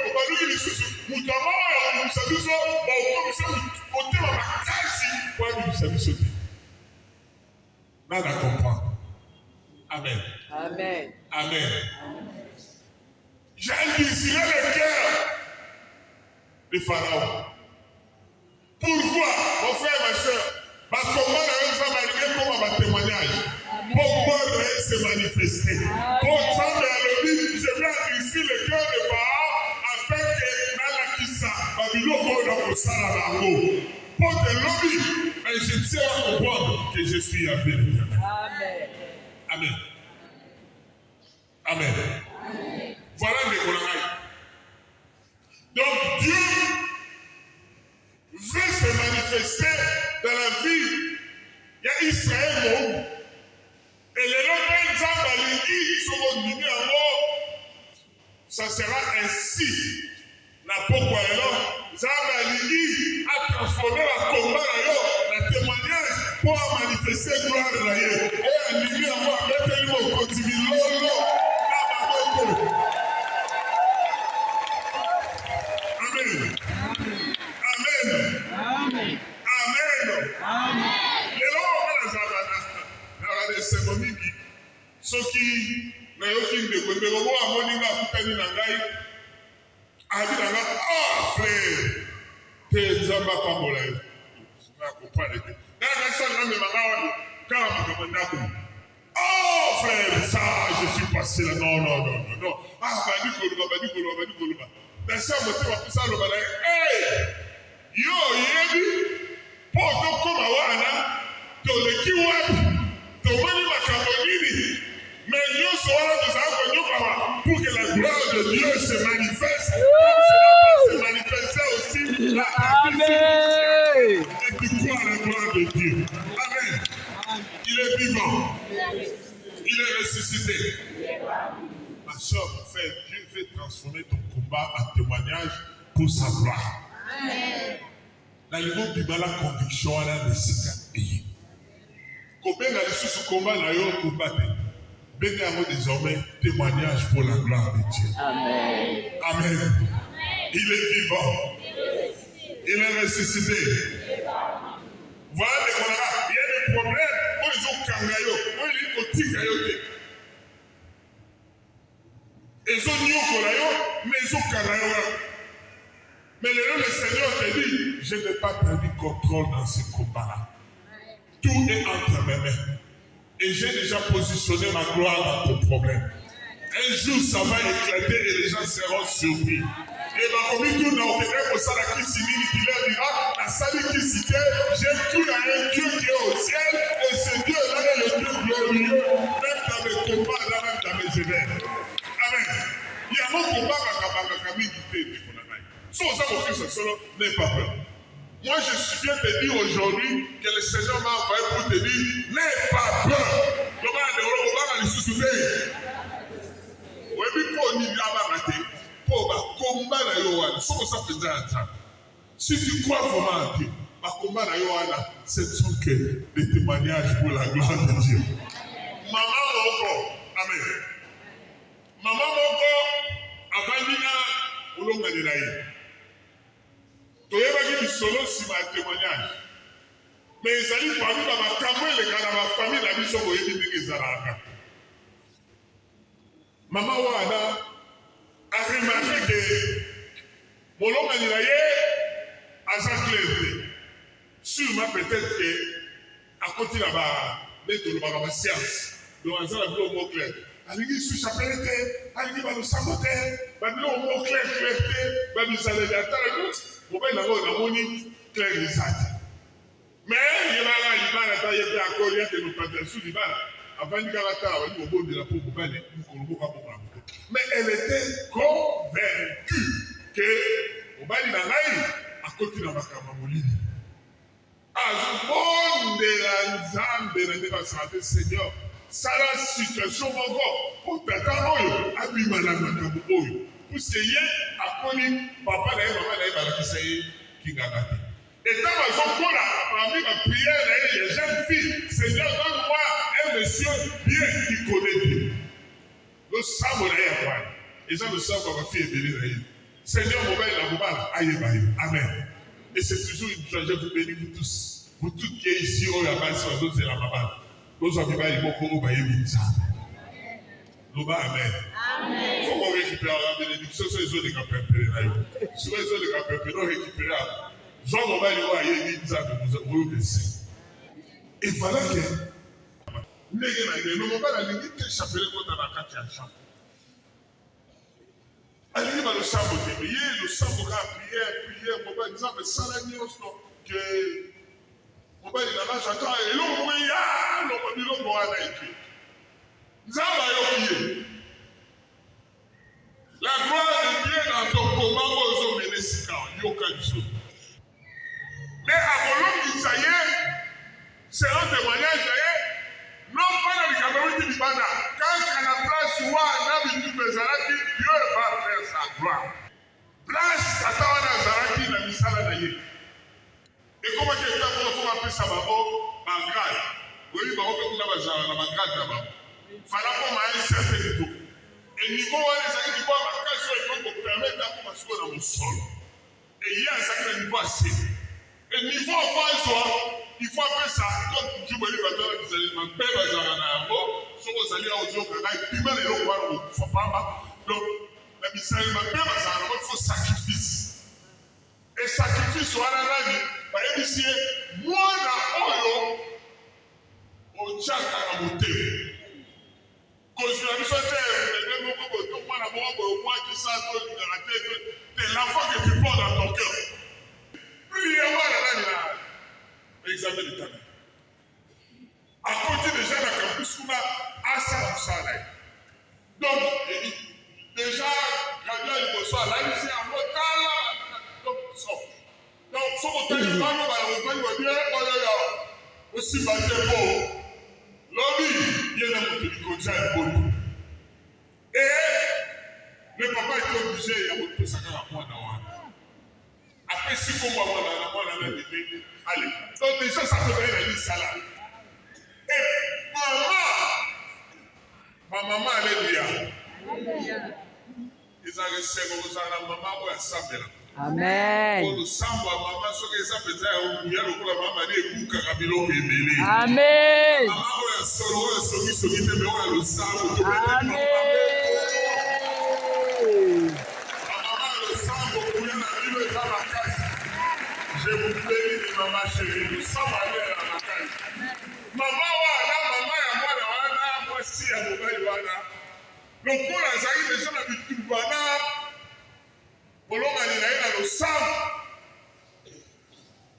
on va nous dire ceci, nous avons salué ça, on va au thème à la case, pour nous saluer ce thème. Nada comprendre. Amen. Amen. Amen. J'endurcirai le cœur de Pharaon. Pourquoi, mon frère, ma soeur, parce qu'on va comme un témoignage. Pourquoi se manifester? Pour ça, je vais ici le cœur de Pharaon afin que Nalakissa, Babylone, dans le Salamango. Pour te lobby, mais je tiens à comprendre que je suis avec l'éternel. Amen. Amen. Amen. Voilà les colonels. Donc Dieu veut se manifester dans la vie. Il y a Israël, et les lobes Nzambe ça sera ainsi. La pourquoi Nzambe a transformé la combat la témoignage pour manifester gloire de la Dieu. Et animé à moi, mettez-nous au continu. Amen. Amen. Amen. Amen. Amen. Ce qui n'a aucun de mais au moins à mon niveau à tout na ngai a dit là ah frère te zamba pas molai na comprendre que dans la personne là me manga quand on me demande oh frère ça je suis passé là non ah badi koluba dans ça moto va ça le bala hey yo yebi poto koma wana to le kiwa to wani makabonini. Mais nous sommes pour que la gloire de Dieu se manifeste. Se manifester aussi la Amen. et tu crois à la gloire de Dieu. Amen. Il est vivant. Il est ressuscité. Ma soeur, mon frère, Dieu veut transformer ton combat en témoignage pour sa gloire. Dans le monde du mal, la conviction à la nécessité. Combien de ce combat n'a eu combattu? Bénéamo désormais témoignage pour la gloire de Dieu. Amen. Amen. Il est vivant. Il est ressuscité. Voilà les camarades. Il y a des problèmes. Ils ont kangayo. Ils ont tikayo. Ils ont nyokolayo, mais ils ont kangayo. Mais le Seigneur te dit, je n'ai pas perdu contrôle dans ce combat-là. Tout est entre mes mains. Et j'ai déjà positionné ma gloire dans ton problème. Un jour, ça va éclater et les gens seront surpris. Et ma communauté, tout dans le pour ça, la qui civile, qui leur dira, la salle qui citait, j'ai cru à un Dieu qui est au ciel, et ce Dieu-là est le Dieu glorieux, même dans mes combats, même dans mes événements. Amen. Il y a un combat à Kabaka, Sans ça, mon fils, n'aie pas peur. Moi, je viens te dire aujourd'hui que le Seigneur m'a envoyé pour te dire, n'aie pas peur. Si tu crois vraiment en Dieu, ce ne sont que des témoignages pour la gloire de Dieu. Maman Moko, Amen. Maman Moko, Avandina, Oulonganelaï. Tu as vu solo si ma témoignage. Mais ils allaient parmi ma famille, les gars dans ma famille, la mission pour aider les Arabes. Maman Wada a remarqué que mon homme a dit sûrement peut-être qu'à côté là-bas, d'être le science, donc on a vu au mot clair. Aligi sous chapelete, aligi ba nous saboter, ba nous au mot clair, ba nous aller la terre. Pour bien avoir la monnaie claire et sage. Mais il y a là, il va la taille de la colère que nous partons sous l'Iban. Avant de Galata, on va au de la peau pour baler, mais elle était convaincue que au bas de la naïe, à côté de la Makamamoli. À ce monde de la Nzambe, de la santé, Seigneur, ça la situation encore. Pour t'attendre, abîme la Makamamoli. Pour essayer à connaître papa et maman qui s'est qui gagné. Et quand ils ont parmi ma prière, les jeunes filles, Seigneur, donne-moi un monsieur bien qui connaît Dieu. Le sang et ça le sang ma fille est bénie. Seigneur, mon père, la mobile, aïe, amen. Et c'est toujours une joie, je vous bénis, vous tous. Vous tous qui êtes ici, oh, la base, c'est la maman. Nous avons dit, beaucoup, amen. Amen. Il faut qu'on récupère la bénédiction sur les autres qui ont préparé. Sur les autres qui ont préparé, nous récupérons. Jean Mobile, il y a une et voilà que nous avons la limite de chapelet contre la carte à chambre. Allez, le sambo, le sambo, prière, Mobile, disant, mais ça la nuit, que Mobile, il a là, j'attends, et l'on voit, l'on voit, la gloire de Dieu dans ton combat aux hommes et mais à Bologne, c'est un témoignage, non pas dans le Cameroun du Bana. Quand la place soit dans le Dieu va faire sa gloire. Place à Tawana Zaraki, la Misala Naye. Et comment tu es là pour appeler ça bancade? Oui, il va appeler la bancade là-bas. Il fallait qu'on ait un certain niveau. Et niveau, les amis, niveau, la case sur le pour permettre d'avoir un dans mon sol. Et il y a un certain niveau assez. Et niveau avant soi, il faut appeler ça. Comme tu me dis, vous allez m'appeler, vous allez aller au Dieu, vous allez puis même les gens, il ne faut pas. Donc, la mission, il faut sacrifice. Et sacrifice, soit la vie, par exemple, moi, là, au Tchaka, à monter. Quand je suis à c'est l'enfant que tu portes dans ton cœur. L'examen de ta vie. À côté déjà, la campus, on a ça. Donc, déjà, quand il y a là, il dit, donc, son hôtel, il va dire, aussi battu pour l'homme, il y a un moteur du côté de bon. Et le papa est obligé, il y a un moteur ça à moi dans après, si on va voir la même idée, allez. Donc, déjà, ça peut être une salade. Et ma maman, alléluia. Ils ont resté comme ça, la maman, ouais, ça, là. Amen. Pour le sambo à maman, ce que ça peut dire, il y a le coup la maman des boucs à Kabilo qui est mêlé. Amen. Maman, on a solo, mais on a le sambo. Amen. Maman, le sambo, vous avez la vie dans la caisse. Je vous bénis, maman chérie, le sambo est dans la caisse. Maman, maman, et moi, voici à Mobaïwana. Le coup, la zaï, les gens habitent tout bana. Bolonga ni naye na losambo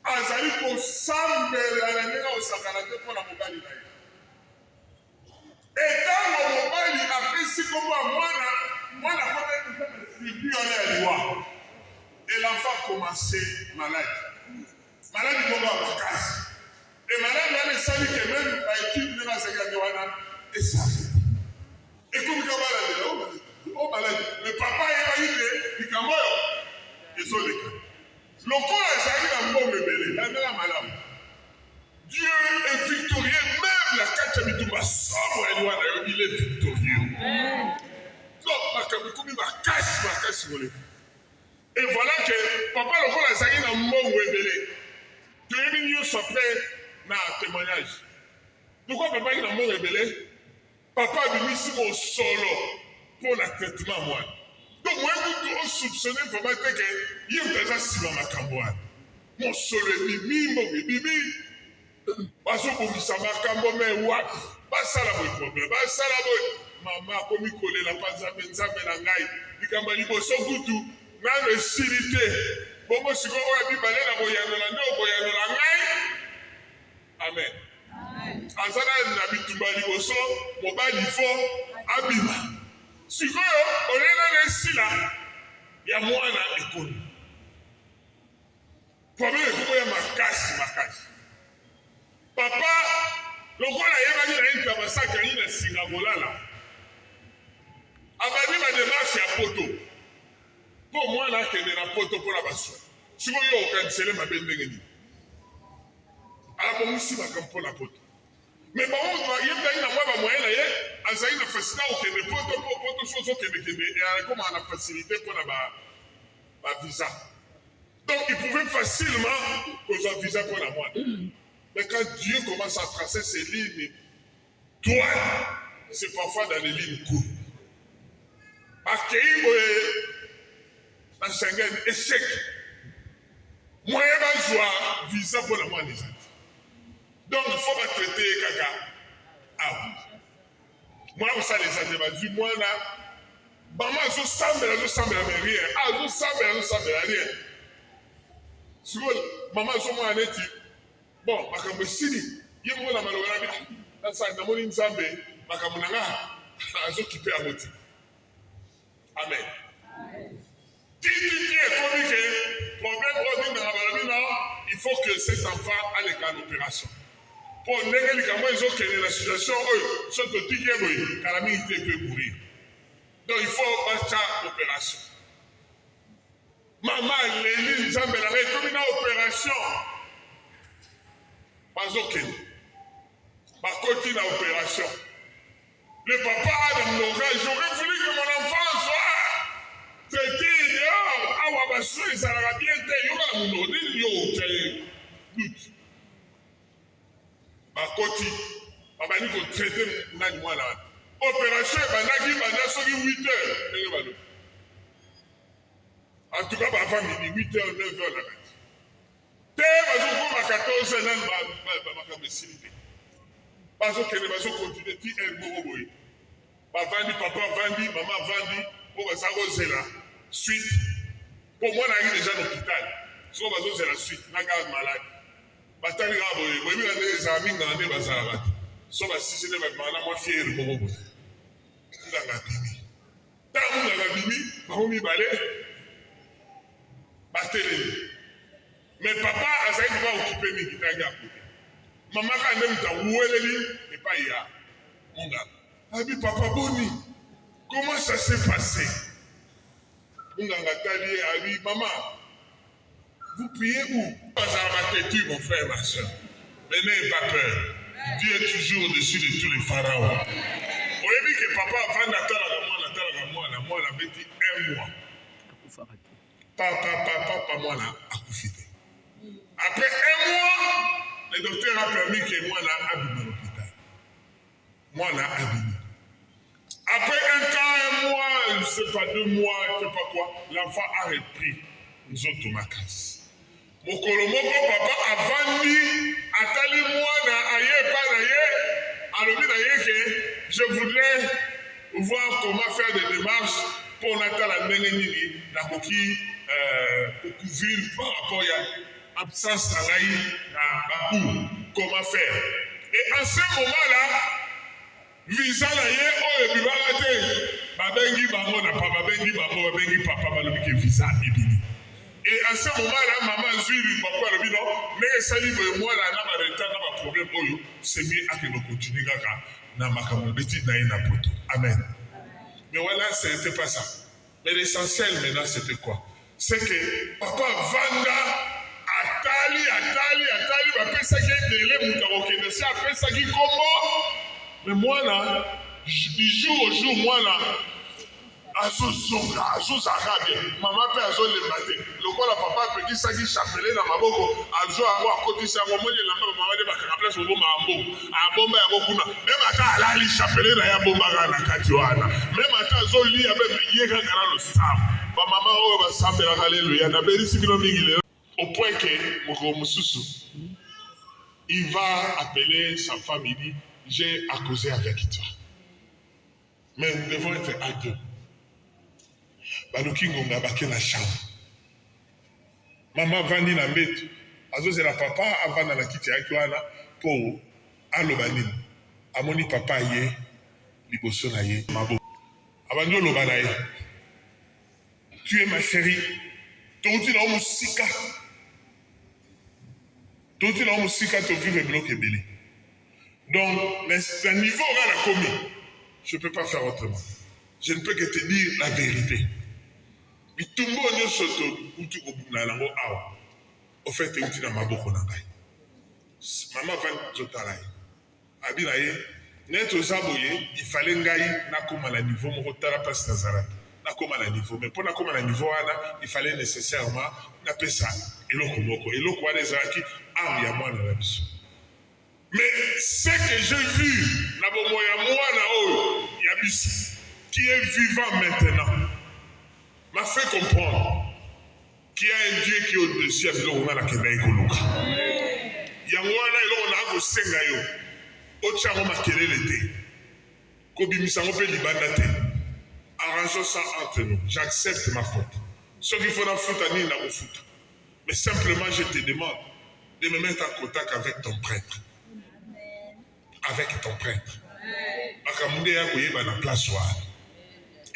azali kosambela na ndenge osakana te mpo na mobali na ye etango mobali apesi kombo ya mwana kota figure ya liwa et l'enfant commencé malade bongo ya makasi et malade wana esali ke meme baétude nde bazali yango wana esarete ekomi kabalandela o malade le papa yebaki te likambo oyo ezoleka lokola ezali na mbongo ebele landela malamu Dieu est victorieux même la kati ya bitumba somo ya liwa na yo il est victorieux donc makambo ekomi makasi koleka et voilà que papa lokola ezali na mbongo ebele toyebi nyonso mpe na témoignage pourquoi papa aki na mbongo ebele papa abimisi mosolo pour le traitement moi. Donc moi je soupçonner vraiment que il y a déjà si dans ma camboine. Mon solo bibi baso ko bisama kambo me wa basala bo problème basala bo mama komi kole la panza benza benangai likamba liboso kutu na le silité bomo siko o bi balé na boyanola ndo boyanola ngai amen azana na bitumba liboso mobali fo abima sikoyo olela na esila ya mwana ekoni problème ekomo ya makasi papa lokola yebaki na ye tabasaka ye na singa kolala abandi bademarshe ya poto mpo mwana akende na poto mpo na baswa sikoyo okanisele mabe ndenge nini alabongisi makambo mpo na poto mais bango yebaki na mwa bamoyen na ye azali na fasina okende poto so ozokendekende ekoma na facilité mpo na bavisa donc il pouvait facilement kozwa visa mpo na mwana mais quand Dieu commence à tracer ses lignes droites c'est parfois dans les lignes courtes akei boye na Schengen échec moyen bazwa visa mpo na mwana ezali donc il faut pas traiter kaka moi vous savez les années vas-y moi là maman azosambela mais rien azosambela rien siko maman azomona neti bon makambo esili ye moko na maloba na bino nasa namoni nzambe makambo na nga azokipe yango ti amen tititi ekomi ke problème oyo ningaka balobi na il faut que cet enfant aleka na opération mpo ndenge likambo ezokende na situation oyo so totiki ye boye kala mingi te mpe mourir donc il faut batya opération mama aleli nzambe nanga ekomi na opération bazokende bakoti na opération le papa a dans mon rage j'aurais voulu que mon enfant soit traité dehors awa baso ezalaka bien te yoka na monoko nini yo okyaye doute bakoti babandi kotraite nani mwana wana opération ebandaki banda soki 8 heures ndenge balobi en tout cas bava midi 8 heures 9 heures na kati te bazokoma 14 heures nani makambo esili te bazokende bazokontinue ti heure moko boye bavandi papa avandi mama avandi mpo baza kozela suite mpo mwana aki deja na hôpital soko bazozela suite na garde malade batali kaka boye boyebi na nde ezala mingana nde bazalaka te so basisi nde babimaka na mwa fiere moko boye nganga bimi ntango nganga bimi bango mibale batelemi mais papa azali koka okipe mingi tangi ya kote mama kaka nde moto awueleli epai ya monganga abi papa boni comment ça s'est passé monganga tali ye abi mama vous priez où? Bazalaka têtu mon frère ma soeur mais n'ayez pas peur Dieu est toujours au-dessus de tous les pharaons oyebi ke papa avanda atalaka mwana beti 1 mois Papa, moi, là, a couché. Après un mois, le docteur a permis que moi, là, abîme à l'hôpital. Moi, là, abîme. Après un temps, un mois, je ne sais pas, 2 mois, je ne sais pas quoi, l'enfant a repris. Nous autres, ma casse. Mon colomoko, papa, a vendu, a tali moi, aïe, pas d'ailleurs, à l'objet d'ailleurs que je voudrais voir comment faire des démarches pour Natal à Nenenini, la coquille, pour couvrir par rapport à l'absence à l'aïe, à Bakou, comment faire. Et en ce moment-là, visa d'ailleurs, oh, et puis babengi bango na papa, babengi bango, babengi papa, balobi que visa est bini. Et à ce moment-là, maman Zuri, papa, le bino, mais ça dit que moi, là, n'a pas de temps, n'a pas de problème, c'est mieux à que nous continuions dans ma camobétie, dans la poto. Amen. Mais voilà, ce n'était pas ça. Mais l'essentiel maintenant, c'était quoi? C'est que papa Vanda, Atali, va penser qu'il y a des moutons qui ne après ça qui combat. Mais moi là, du jour au jour, moi là, maman peut azo le matin. Le quoi la papa petit ça qui chapelé dans ma boko, azo avoir côté ça au moins de la maman de bakara place au mambo. A bomba ya bokuna. Même ata ala li chapelé na ya bomba na katiwana. Même ata azo li avec yeka kana le sam. Ba maman o ba sambela haleluya na beri sikino mingi. Au point que mon mususu il va appeler sa femme, il dit j'ai à causer avec toi. Mais nous devons être à deux. Baluki ngonga bake na chambre. Maman vandi na mbetu. Azo c'est la papa avant na kiti yaki wana po aloba nini. Amoni papa ye liboso na ye mabo. Abandi oloba na ye. Tu es ma chérie. Touti na musika. Touti na musika to vivre bloc ebele. Donc, le niveau où elle a commis, je ne peux pas faire autrement. Je ne peux que te dire la vérité. Bitumbo nyo soto utu obuna lango awa. Au fait, tu es dans ma boko nangai. Maman va zotalai. Abilaye, neto zaboye, il fallait ngai na koma la niveau mo tara pas Nazareth. Na koma la niveau, mais pour na koma la niveau ana, il fallait nécessairement na pesa eloko moko. Eloko wana ezaki am ya mwana na biso. Mais ce que j'ai vu, qui est vivant maintenant, m'a fait comprendre qu'il y a un Dieu qui est au-dessus de la Québec. Yangwana il a senga yo. Ocha ma kelele Kobimisango pe libanda te. Arrangeons ça entre nous. J'accepte ma faute. Ce qu'il faut dans foot ni na foot. Mais simplement je te demande de me mettre en contact avec ton prêtre. Avec ton prêtre.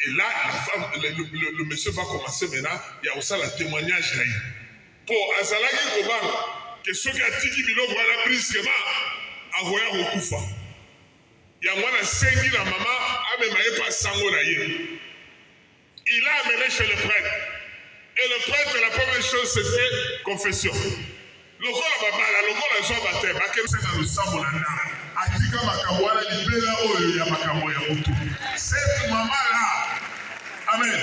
Et là, la femme, le monsieur va commencer maintenant, il y a aussi le témoignage. Pour Azalagi Koban, que ceux qui ont dit qu'ils ont la prise, à voir au Koufa. Il y a moi, la sengi, la maman, a même pas sango na ye. Il a amené chez le prêtre. Et le prêtre, la première chose, c'était confession. Le rôle de la le rôle de Jean Baptiste, c'est dans le sang de la Atika Makawala libera oyo ya makambo ya mutu. Cette maman là, amen.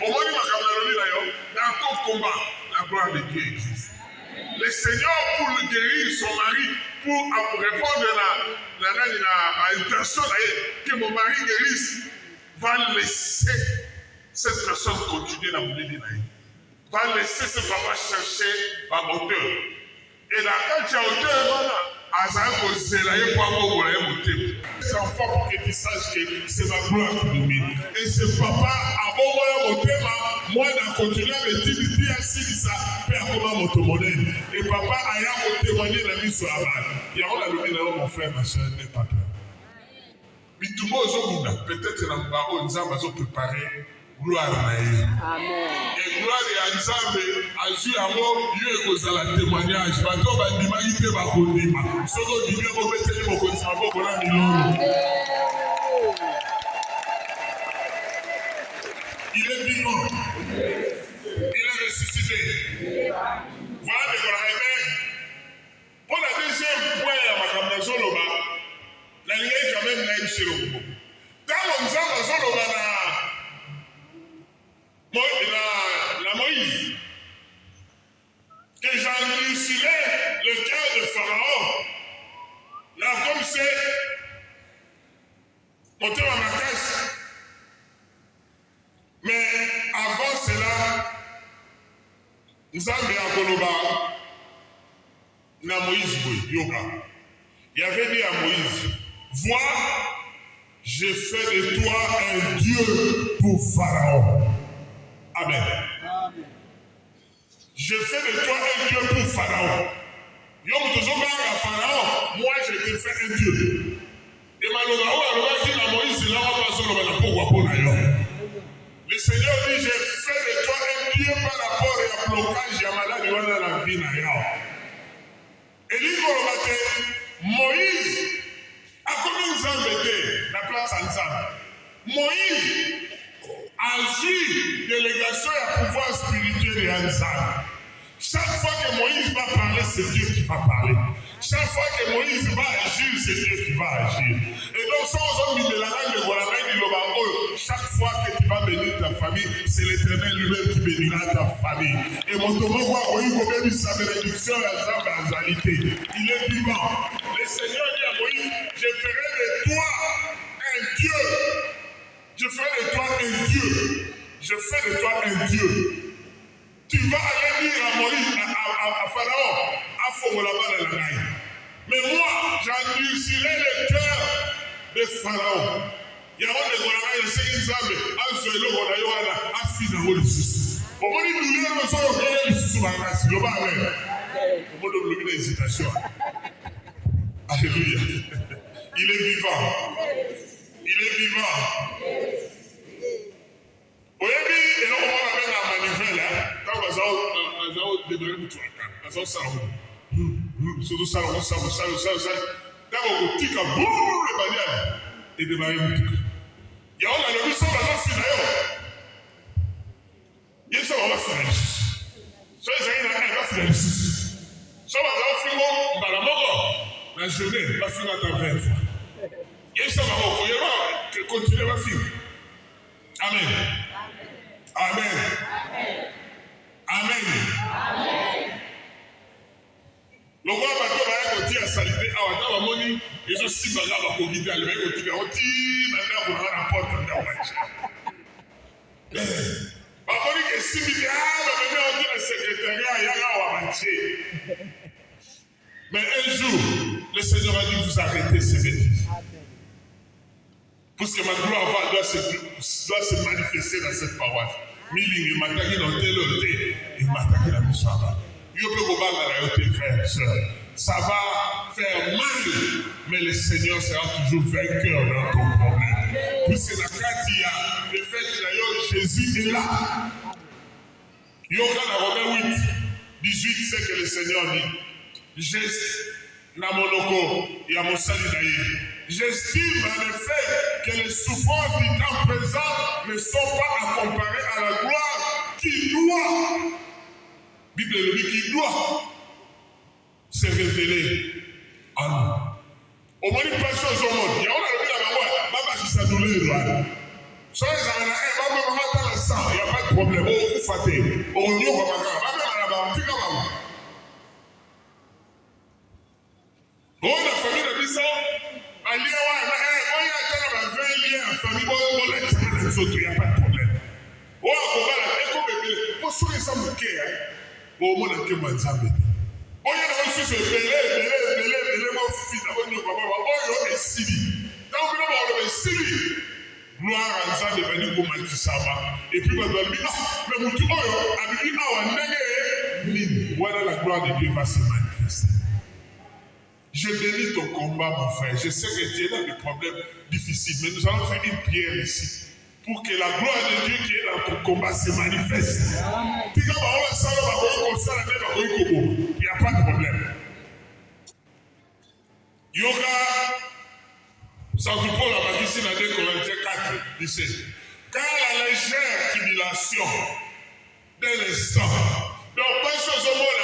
Au moins makambo là yo, dans tout combat, la gloire de Dieu existe. Le Seigneur pour le guérir son mari, pour répondre à l'intention que mon mari guérisse, va laisser cette personne continuer dans le vie. Va laisser ce papa chercher par moteur. Et là, quand tu as auteur, voilà. C'est un fort pour que tu saches que c'est ma gloire qui domine. Et ce papa, à bon moment, moi, je continue à me dire, ça fait un moment motomodèle. Et papa, a témoigné la vie sur la balle. Il y a un homme, mon frère, ma soeur, n'est pas peur. Mais tout le monde, peut-être que nous avons préparé gloire à Dieu. Et gloire à Nzambe, à Dieu, à moi, Dieu est causé la témoignage. Bateau bandima ite bakondima. Soko dibia ko beteli mo konsa bo kola milolo. Il est vivant. Il est ressuscité. Voilà de la Amen. Pour la deuxième point à makamna zoloba, la ligne quand même na ibsiro. Dans Nzambe zoloba na la Moïse. Nzambe akoloba na Moïse yoga. Il avait dit à Moïse, vois, je fais de toi un Dieu pour Pharaon. Amen. Je fais de toi un Dieu pour Pharaon. Yom Tozoba à Pharaon, moi je te fais un Dieu. Et malheureusement, Moïse là, le Seigneur dit, je fais de toi un Dieu par rapport à blocage, à malade dans la vie. Et lui, Moïse a commis une embêté, la place ensemble. Moïse a vu délégation et pouvoir spirituel et ensemble. Chaque fois que Moïse va parler, c'est Dieu qui va parler. Chaque fois que Moïse va agir, c'est Dieu qui va agir. Et donc, sans homme de la langue de Guaranaï, chaque fois que tu vas bénir ta famille, c'est l'Éternel lui-même qui bénira ta famille. Et mon Thomas voit Moïse sa bénédiction à sa basalité. Il est vivant. Le Seigneur dit à Moïse, je ferai de toi un Dieu. Je ferai de toi un Dieu. Je fais de toi un Dieu. Tu vas aller dire à Moïse, à Pharaon, à Fogola-Bas de la Naï. Mais moi, j'endurcirai le cœur de Pharaon. Il y a un de Goraï, il sait qu'ils avaient un seul logo d'ailleurs à finir le sous. Au moment où nous le sommes, le sous va passer. Le bas avec. Au moment où nous l'hésitation. Alléluia. Il est vivant. Il est vivant. Vous voyez, et là, on va avec la manivelle, quand on va démarrer le toit, on va surtout ça, on va quand on va tika, boum, le bannière, et démarrer le toit. Il y a un ami, ça va finir. Il y a ça va finir. Ça, il y a un va finir. Ça va finir, dans la mort, la journée, va finir à ta verre. Il y a ça va continuer, va finir. Amen. Amen. Amen. Amen. Le roi va dire à Salité, à Moni, ils ont si mal à la Covid, à l'époque, ils ont dit, maintenant, on va la porte dans la voiture. Moni est si milliards, maintenant, on dit le secrétariat, il y a là, on va marcher. Mais un jour, le Seigneur a dit, vous arrêtez ces bêtises. Parce que ma gloire doit se manifester dans cette paroisse. Miling, il m'attaque dans tel hôtel, il m'attaque dans le soir. Ça va faire mal, mais le Seigneur sera toujours vainqueur dans ton problème. Puisque la carte, il y a le fait que d'ailleurs Jésus est là. Il y aura dans Romains 8, 18, c'est que le Seigneur dit, j'estime en effet que les souffrances du temps présent ne sont pas à comparer à la gloire qui doit, Bible le dit, qui doit se révéler en nous. Au moins, une personne au monde, il y a un qui s'est donné le droit. Il n'y a pas de problème. Oh, la famille de Bissau, il n'y a pas de problème. Oh, voilà la gloire de Dieu va se manifester. Je bénis ton combat, mon frère. Je sais que tu es dans des problèmes difficiles, mais nous allons faire une prière ici pour que la gloire de Dieu qui est dans ton combat se manifeste. Il n'y a pas de problème. Yoga, Saint Paul a dit ici dans 2 Corinthiens 4, 17. Car la légère tribulation d'un instant. Donc, pas chose au monde,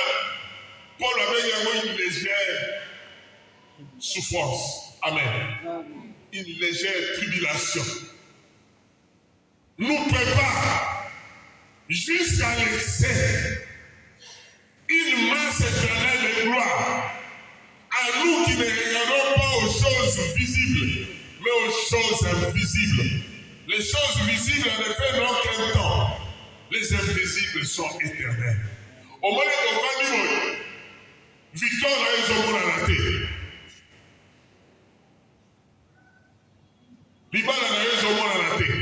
Paul avait une légère souffrance. Amen. Une légère tribulation nous prépare jusqu'à l'excès une masse éternelle de gloire à nous qui ne regardons pas aux choses visibles, mais aux choses invisibles. Les choses visibles, en effet, n'ont qu'un temps. Les invisibles sont éternels. Au moins, on va dire, Victor a eu son monde à la tête. Libala a eu son monde à la tête.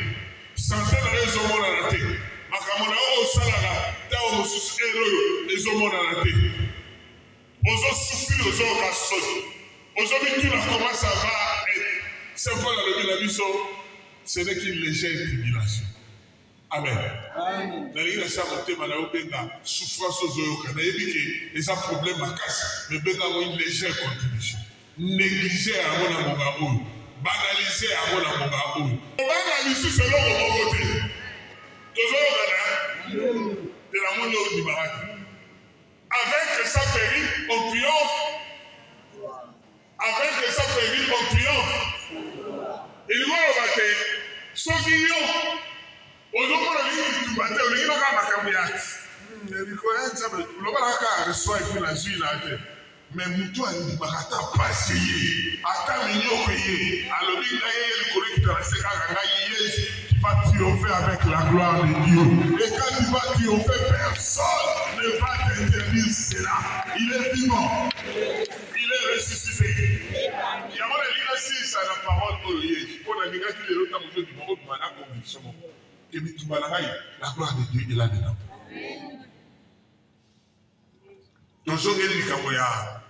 Santé a eu son monde à la tête. Makamona au salaga, t'as au sous héros, et son monde à la tête. Aux autres souffrir, aux autres cassos. Aujourd'hui, tout comment ça va être. C'est quoi la mission? Ce n'est qu'une légère tribulation. Amen. D'ailleurs, il y a un thème souffrance aux autres. Il y a un problème à casse, mais il y a une légère contribution. Négliger à mon amour, banaliser à mon amour. On va analyser selon mon côté. Toujours de la monde du Barak. Avec sa péril, on triomphe. Avec sa péril, on triomphe. Et nous, on va dire, ceux qui y ont. Aujourd'hui, on va dire, on va dire, mais mutu alibakata passer ata minyoko ye alobi ngaye le seka ngaye qui va triompher avec la gloire de Dieu. Et quand il va triompher, personne ne va t'interdire cela. Il est vivant. Il est ressuscité. Il y a mon avis si ça la parole pour lui. Pour la migration de l'autre temps du monde, on a conviction. Et puis tout la gloire de Dieu est là-dedans. Toujours il dit qu'il y a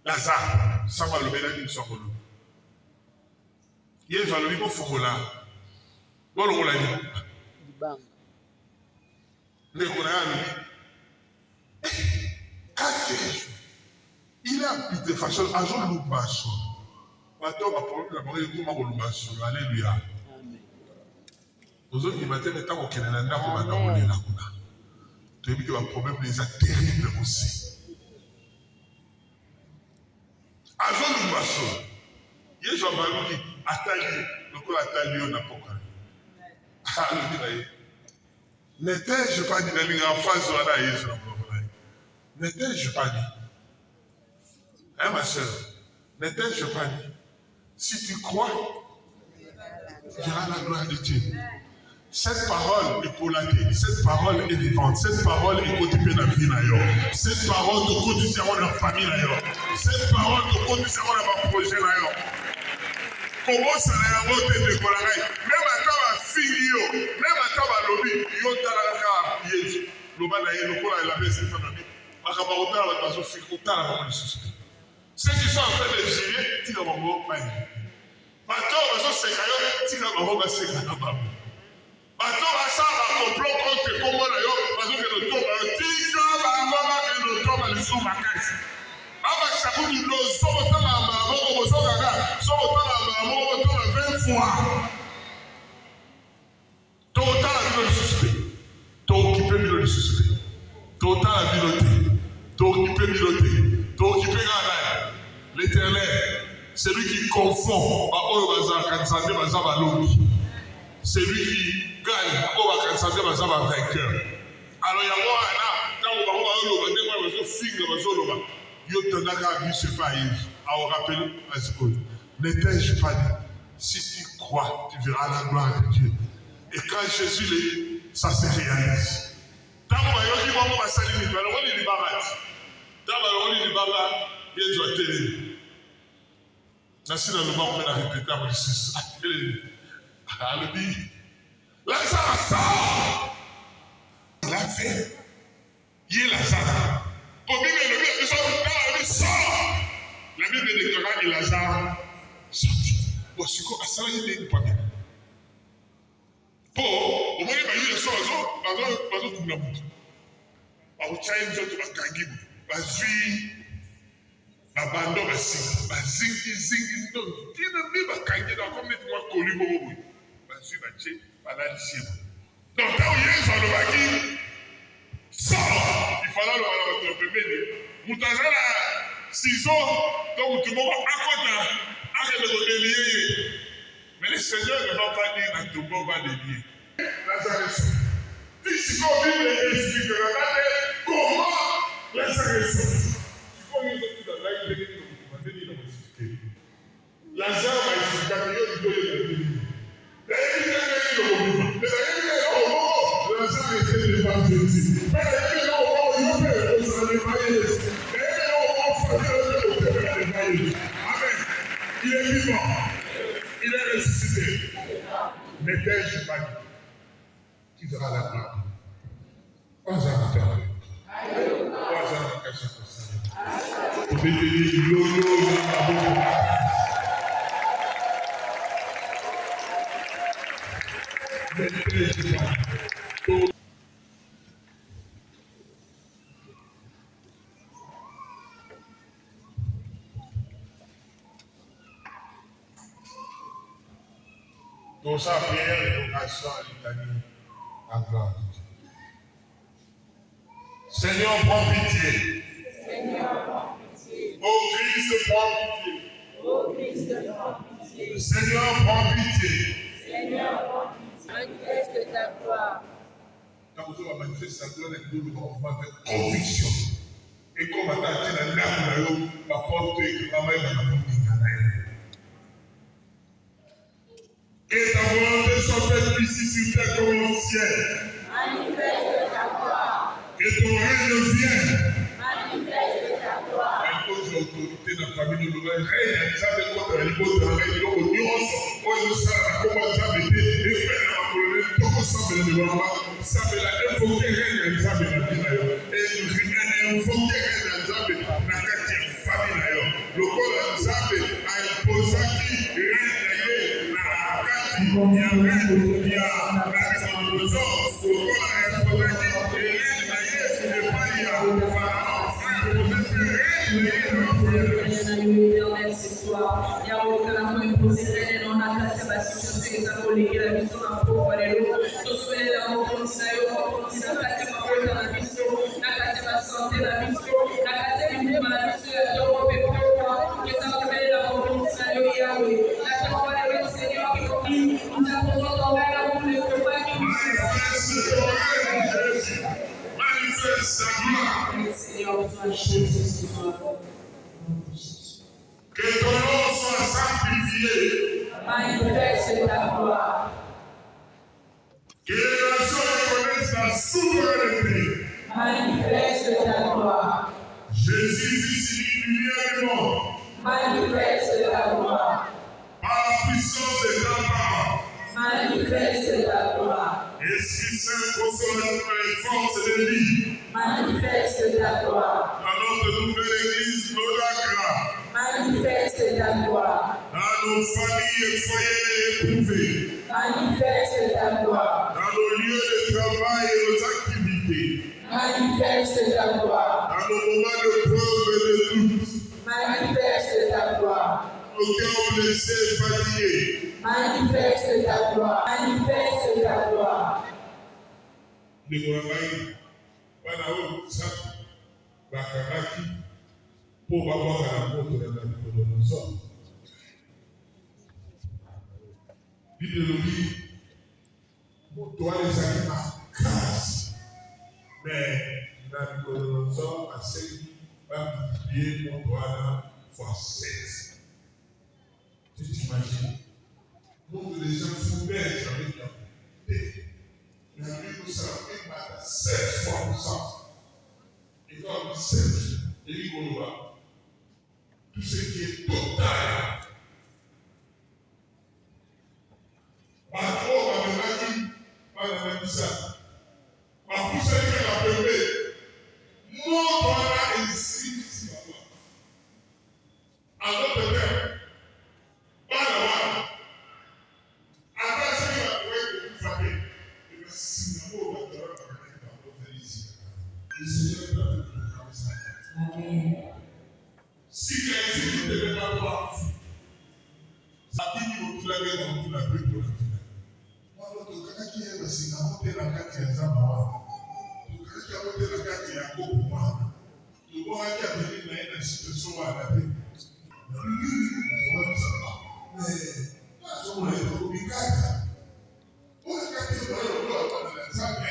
Lazare, ça va le bénir d'une seconde. Il y a le niveau Fokola. Bon, on l'a dit. Le il a habité façon à Jean Loubasso. Maintenant, ma parole, la parole est comment Loubasso. Alléluia. Aux autres, il m'a dit, mais tant qu'on est là, on est là. Tu as vu que le problème les a terribles aussi. À Jean Loubasso, il y a Jean-Marie qui attaque le corps attaque n'a pas calé. N'étais-je pas dit dans les enfants sur la Yesu? N'étais-je pas dit? Hein, ma soeur? N'étais-je pas dit? Si tu crois, tu verras la gloire de Dieu. Cette parole est pour la vie. Cette parole est vivante. Cette parole est quotidienne dans la vie. Cette parole est quotidienne dans la famille. Cette parole est quotidienne dans le projet. Comment ça n'a pas été décollé? Même à ta fille, même à ta lobby, il y a un piège. Le bas d'ailleurs, le col a la baisse de la famille. Ceux qui sont en train de gérer, tu n'as pas de pain. Maintenant, on va se sécailler, tu n'as pas de sécailler. Maintenant, ça va complot contre comment d'ailleurs, parce que le tombe, tika la mama et le tombe le sous ma caisse. Aba chaque du lot, so autant la maman, on so gaga, so autant la maman, on autant 20 fois. Total la vie de suscité. T'occupé de suscité. Total la vie t'occupé de t'occupé gana. L'Éternel, c'est lui qui confond à Oyobaza Kansande Baza Balobi. C'est lui qui gagne, on va constater que ça va vainqueur. Alors il y a moi là, quand on va le film, il y a un ce pays. On rappelle parce que n'étais-je pas dit, si tu crois, tu verras la gloire de Dieu. Et quand Jésus l'est, ça se réalise. Dans le monde, on va saluer, on va les débarrasser. Dans le monde, il y a une télé. Merci dans le monde, on va répéter à mon fils. Elle dit, Lazare sort. Il a fait. Il est Lazare. Pour bien le sort. La Bible déclare que Lazare sorti. Bon, c'est quoi ça? Il est pas bien. Pour au moins il y a le sort. Parce que tout le monde. Au Chine, je te gangi. Parce abandon basi. Zingi. Non. Qui ne va pas gangi dans comme nettement connu beaucoup. Donc, quand il est dans le bagui, sort, il fallait le bébé. Moutazala, ciseaux, donc tout le monde à côté, avec le délier. Mais le Seigneur ne va pas dire à tout le monde va délier. Lazare, si on vit explique, comment Lazare sort. Si on vit dans la vie, Lazare va expliquer. Mais t'ai-je pas dit? Qui verra la gloire? Pas un terme. Pas un caché pour ça. Vous pouvez dire lolo, donc ça, prière et vocation à l'Italie, à gloire de Dieu. Seigneur, prends pitié. Seigneur, prends pitié. Ô Christ, prends pitié. Ô Christ, prends pitié. Seigneur, prends pitié. Seigneur, prends pitié. Manifeste ta gloire. Quand vous avez manifesté la gloire, nous devons avec conviction. Et comme on a dit dans l'âme, la porte est vraiment dans la et ta volonté soit faite ici sur terre comme au ciel. Manifeste ta gloire. Et ton règne vienne. Manifeste ta gloire. Elle pose l'autorité dans la famille de l'Ouvert. Règne, ça veut dire que l'Ibo de la règne, l'Ouvert, l'Ouvert, ça veut dire que ça veut dire que ça veut dire que ça veut dire que ça veut dire que ça veut dire que ça veut dire que ça veut dire que ça veut dire que que ton nom soit sanctifié. Manifeste ta gloire. Que les nations reconnaissent ta souveraineté. Manifeste ta gloire. Jésus, fils du lumière du monde. Manifeste ta gloire. Par la puissance de ta parole. Manifeste ta gloire. Esprit Saint, consolateur et force de vie. Manifeste ta gloire. Dans notre nouvelle église, Lodakra. Manifeste ta gloire. Dans nos familles et foyers éprouvés. Manifeste ta gloire. Dans nos lieux de travail et nos activités. Manifeste ta gloire. Dans nos moments de preuve et de doute. Manifeste ta gloire. Nos cœurs blessés et fatigués. Manifeste ta gloire. Manifeste ta gloire. Ndekolangai, bana oyo sapu bakangaki mpo babwaka na moto na likolo nyonso. Bible elobi moto wana ezalaki makasi me na likolo nyonso asengi bamultiplie moto wana fois 7. Tu t'imagines? Donc les gens fouillent avec la paix. La Bible nous a 7 fois pour ça. Et comme 7, et il voit tout ce qui est total. Par contre, on m'a dit, on m'a dit ça. Par tout ce qui est la première, mon droit est ici, à notre terre. Si quelqu'un ne devait pas voir, ça dit qu'il faut la guerre dans la rue pour la vie. Moi, l'autre, qui est aussi dans monter la carte de Zamawa, qui a monté la carte de Yago pour moi, le bon qui a venu dans une situation à la paix. Mais, pas sur moi, il faut oublier carte. Pour la carte de Yago, on a ça, mais.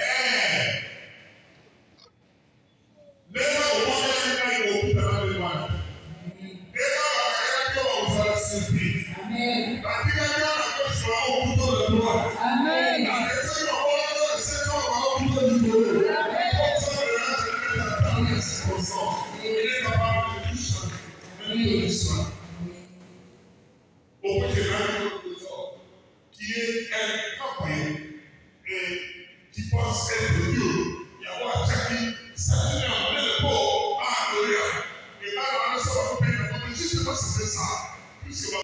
Amen. Qui est incapable pense être Dieu, il y a un Jackie, ça vient en plein le pot, à Gloria. Et là, ça va couper, mais justement, c'est ça. Puisque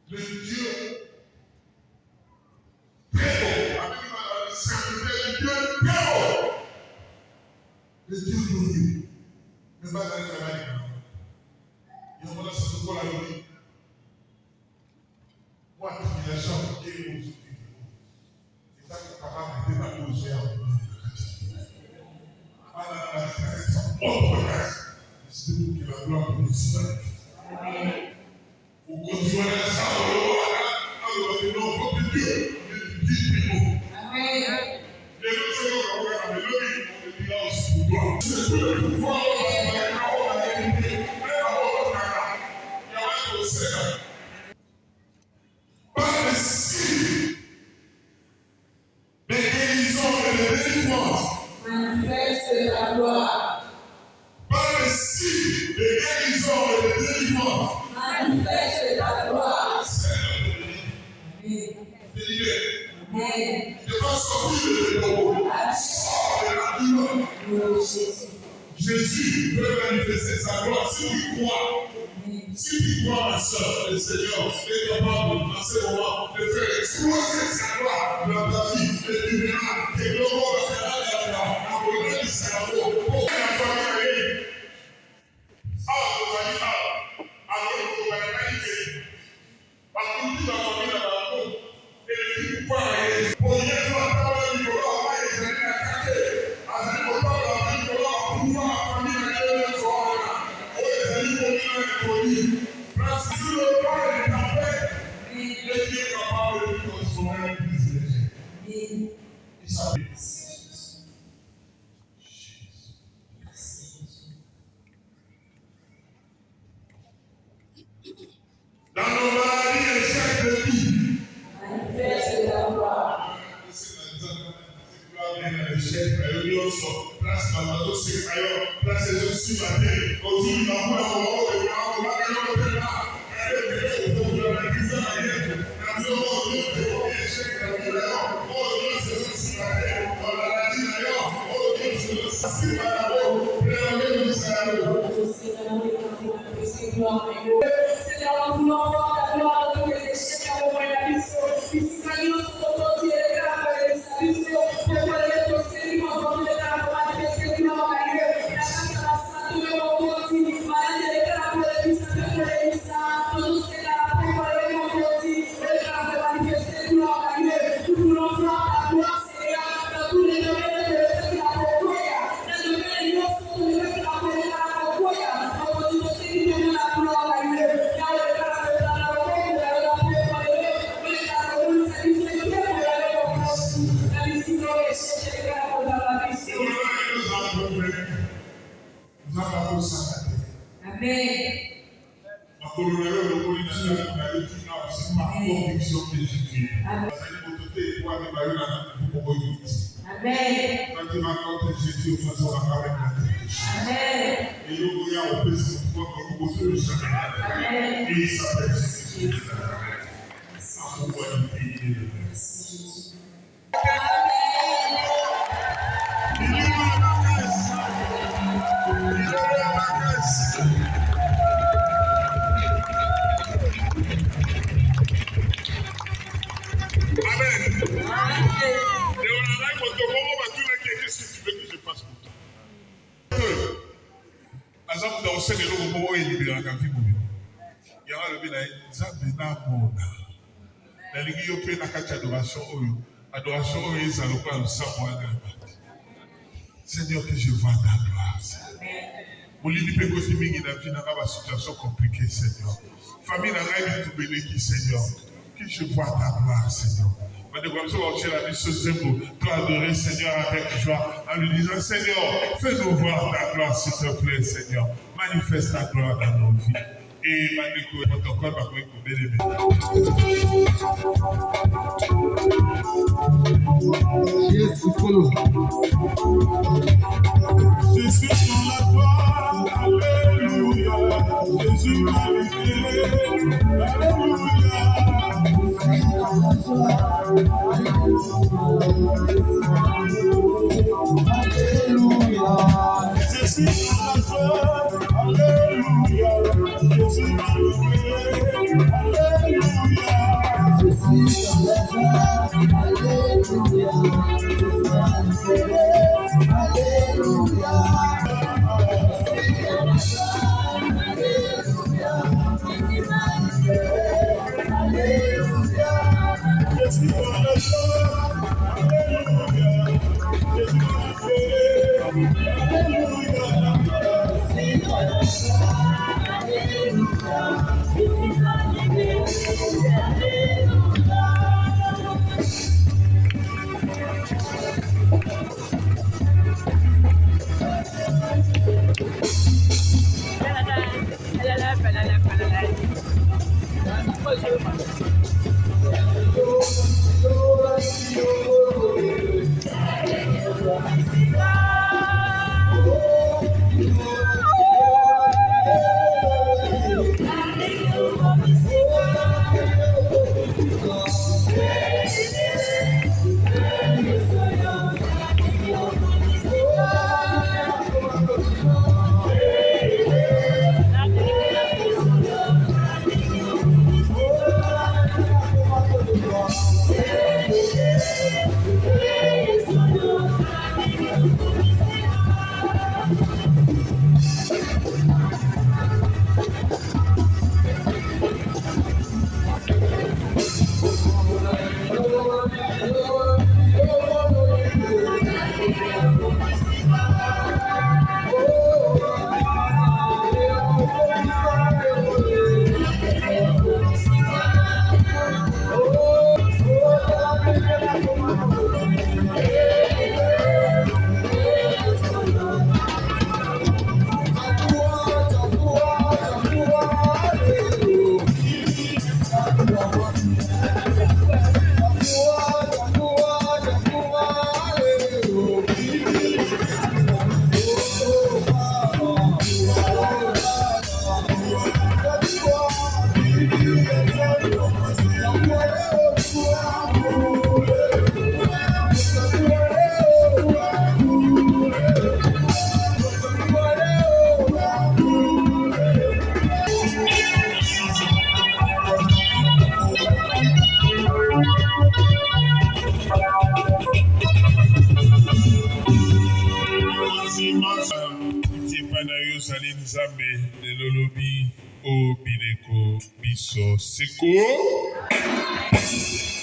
le Dieu très haut, avec le serviteur du Dieu très haut, le Dieu glorieux, ne va pas aller travailler. Il y a un moment, c'est pour la vie. Moi, il y a des gens qui ont dit, et ça, c'est pas mal de la cause, j'ai envie de c'est pour que la gloire de Dieu vous continuez à savoir, à le nom de Dieu, Amen. Les deux secondes, on va le lever, on le dira aussi pour toi. C'est tout le pouvoir, on va la vérité, mais on va la il y a un autre Seigneur. Par le signe des guérisons et des délivrances, manifeste la gloire. Par le signe des guérisons et des délivrances, manifeste la gloire. Seigneur, délivré. De façon sortir de l'eau, sort de la douleur. Jésus veut manifester sa gloire si tu crois. Si tu crois, ma soeur, le Seigneur est capable, à ce moment, de faire exploser sa gloire dans ta vie. Et tu verras que l'eau va faire la volée du cerveau. Pour que la famille arrive. Alors, vous allez là. Alors, vous allez magnifier. Parce que toute la famille n'a pas de et le pouvoir est. Pour y être dans la table du pouvoir, on va les aller attaquer. Avec le pouvoir, on va le pouvoir, la famille n'a pas de soir. On les a dit qu'on est introduit. Parce que sur le plan de la paix, Dieu est capable de transformer un privilège. Il s'appelle. Dans nos maladies et chaque vie, manifeste la gloire. Seigneur, nous voulons voir ta gloire dans tous les échecs à moment de la mission. Ici, nous sommes tous les gars pour les mission. Pour les conseils, pour les gars pour manifester le gloire à Dieu. La grâce à la sainte, nous avons dit, malade les gars pour les missions, pour les missions. Nous sommes là pour les gars pour manifester le gloire à Dieu. Nous voulons voir ta gloire, Seigneur, dans tous les domaines de la Pokoya. Dans le domaine de la Pokoya. On continue aussi de donner la gloire à Dieu. Amen. Seigneur, que je vois ta gloire. Mon lit peut continuer dans une situation compliquée, Seigneur. Famille n'a rien de tout béni, Seigneur. Que je vois ta gloire, Seigneur. Comme ça, on tient la vie ce symbole pour adorer Seigneur avec joie en lui disant Seigneur, fais-nous voir ta gloire, s'il te plaît, Seigneur. Manifeste ta gloire dans nos vies. Et ma protocole va vous bien-aimé. Je suis dans la gloire, alléluia. Jésus m'a libéré, alléluia.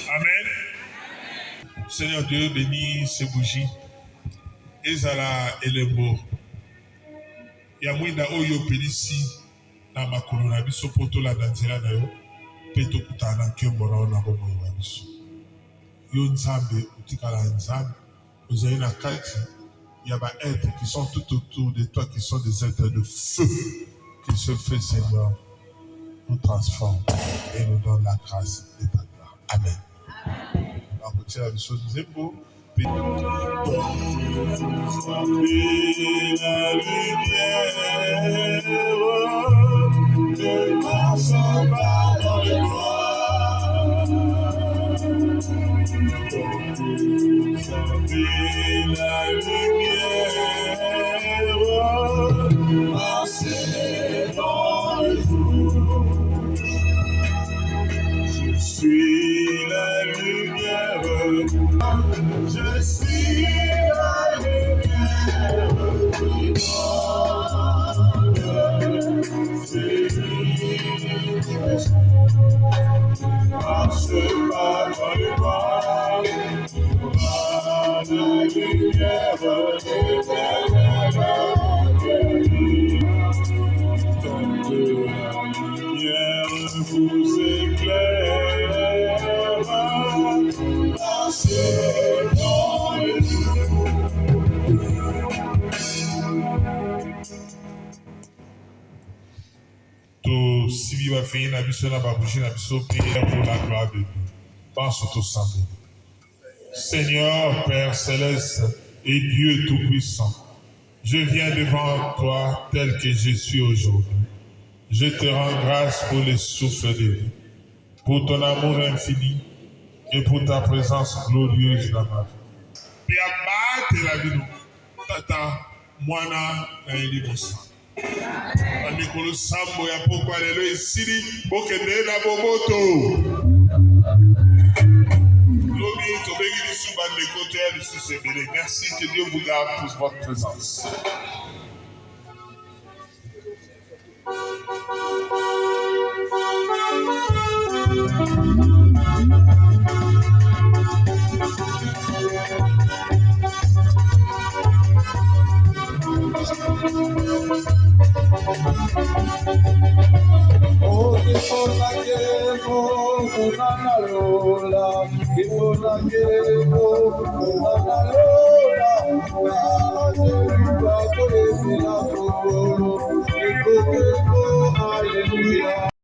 Amen. Seigneur Dieu, bénis ces bougies. Ezala elembo. Ya mwinda oyo pelisi na makolo na biso poto la danzela na yo. Peto kutana nkembo na ona bobo ya biso. Yo nzambe, utikala nzambe. Ozali na kati. Il y a des êtres qui sont tout autour de toi, qui sont des êtres de feu. Que ce feu, Seigneur, nous transforme et nous donne la grâce de ta gloire. Amen. On va retirer la chose des épaules. La lumière, passer dans le jour. Je suis la lumière, je suis la lumière qui donne. C'est lui qui marche pas dans le noir. La lumière vous éclaire, passez dans le jour. To sibi va finir na biso na babouji na biso prière pour la gloire de Dieu. Pense au semblé. Seigneur, Père céleste et Dieu tout-puissant, je viens devant toi tel que je suis aujourd'hui. Je te rends grâce pour le souffle de vie, pour ton amour infini et pour ta présence glorieuse dans ma vie. Tata, mwana na elimosa. mikolo sambo ya pokwa lelo esili bokende na bomoto. Lobi tobengi lisu bandeko te ya lisusu ebele. Merci, que Dieu vous garde pour votre présence. Oh, Ipona Kemo, Unana Lola, Ipona Kemo, Unana Lola, Hallelujah, Hallelujah, Hallelujah.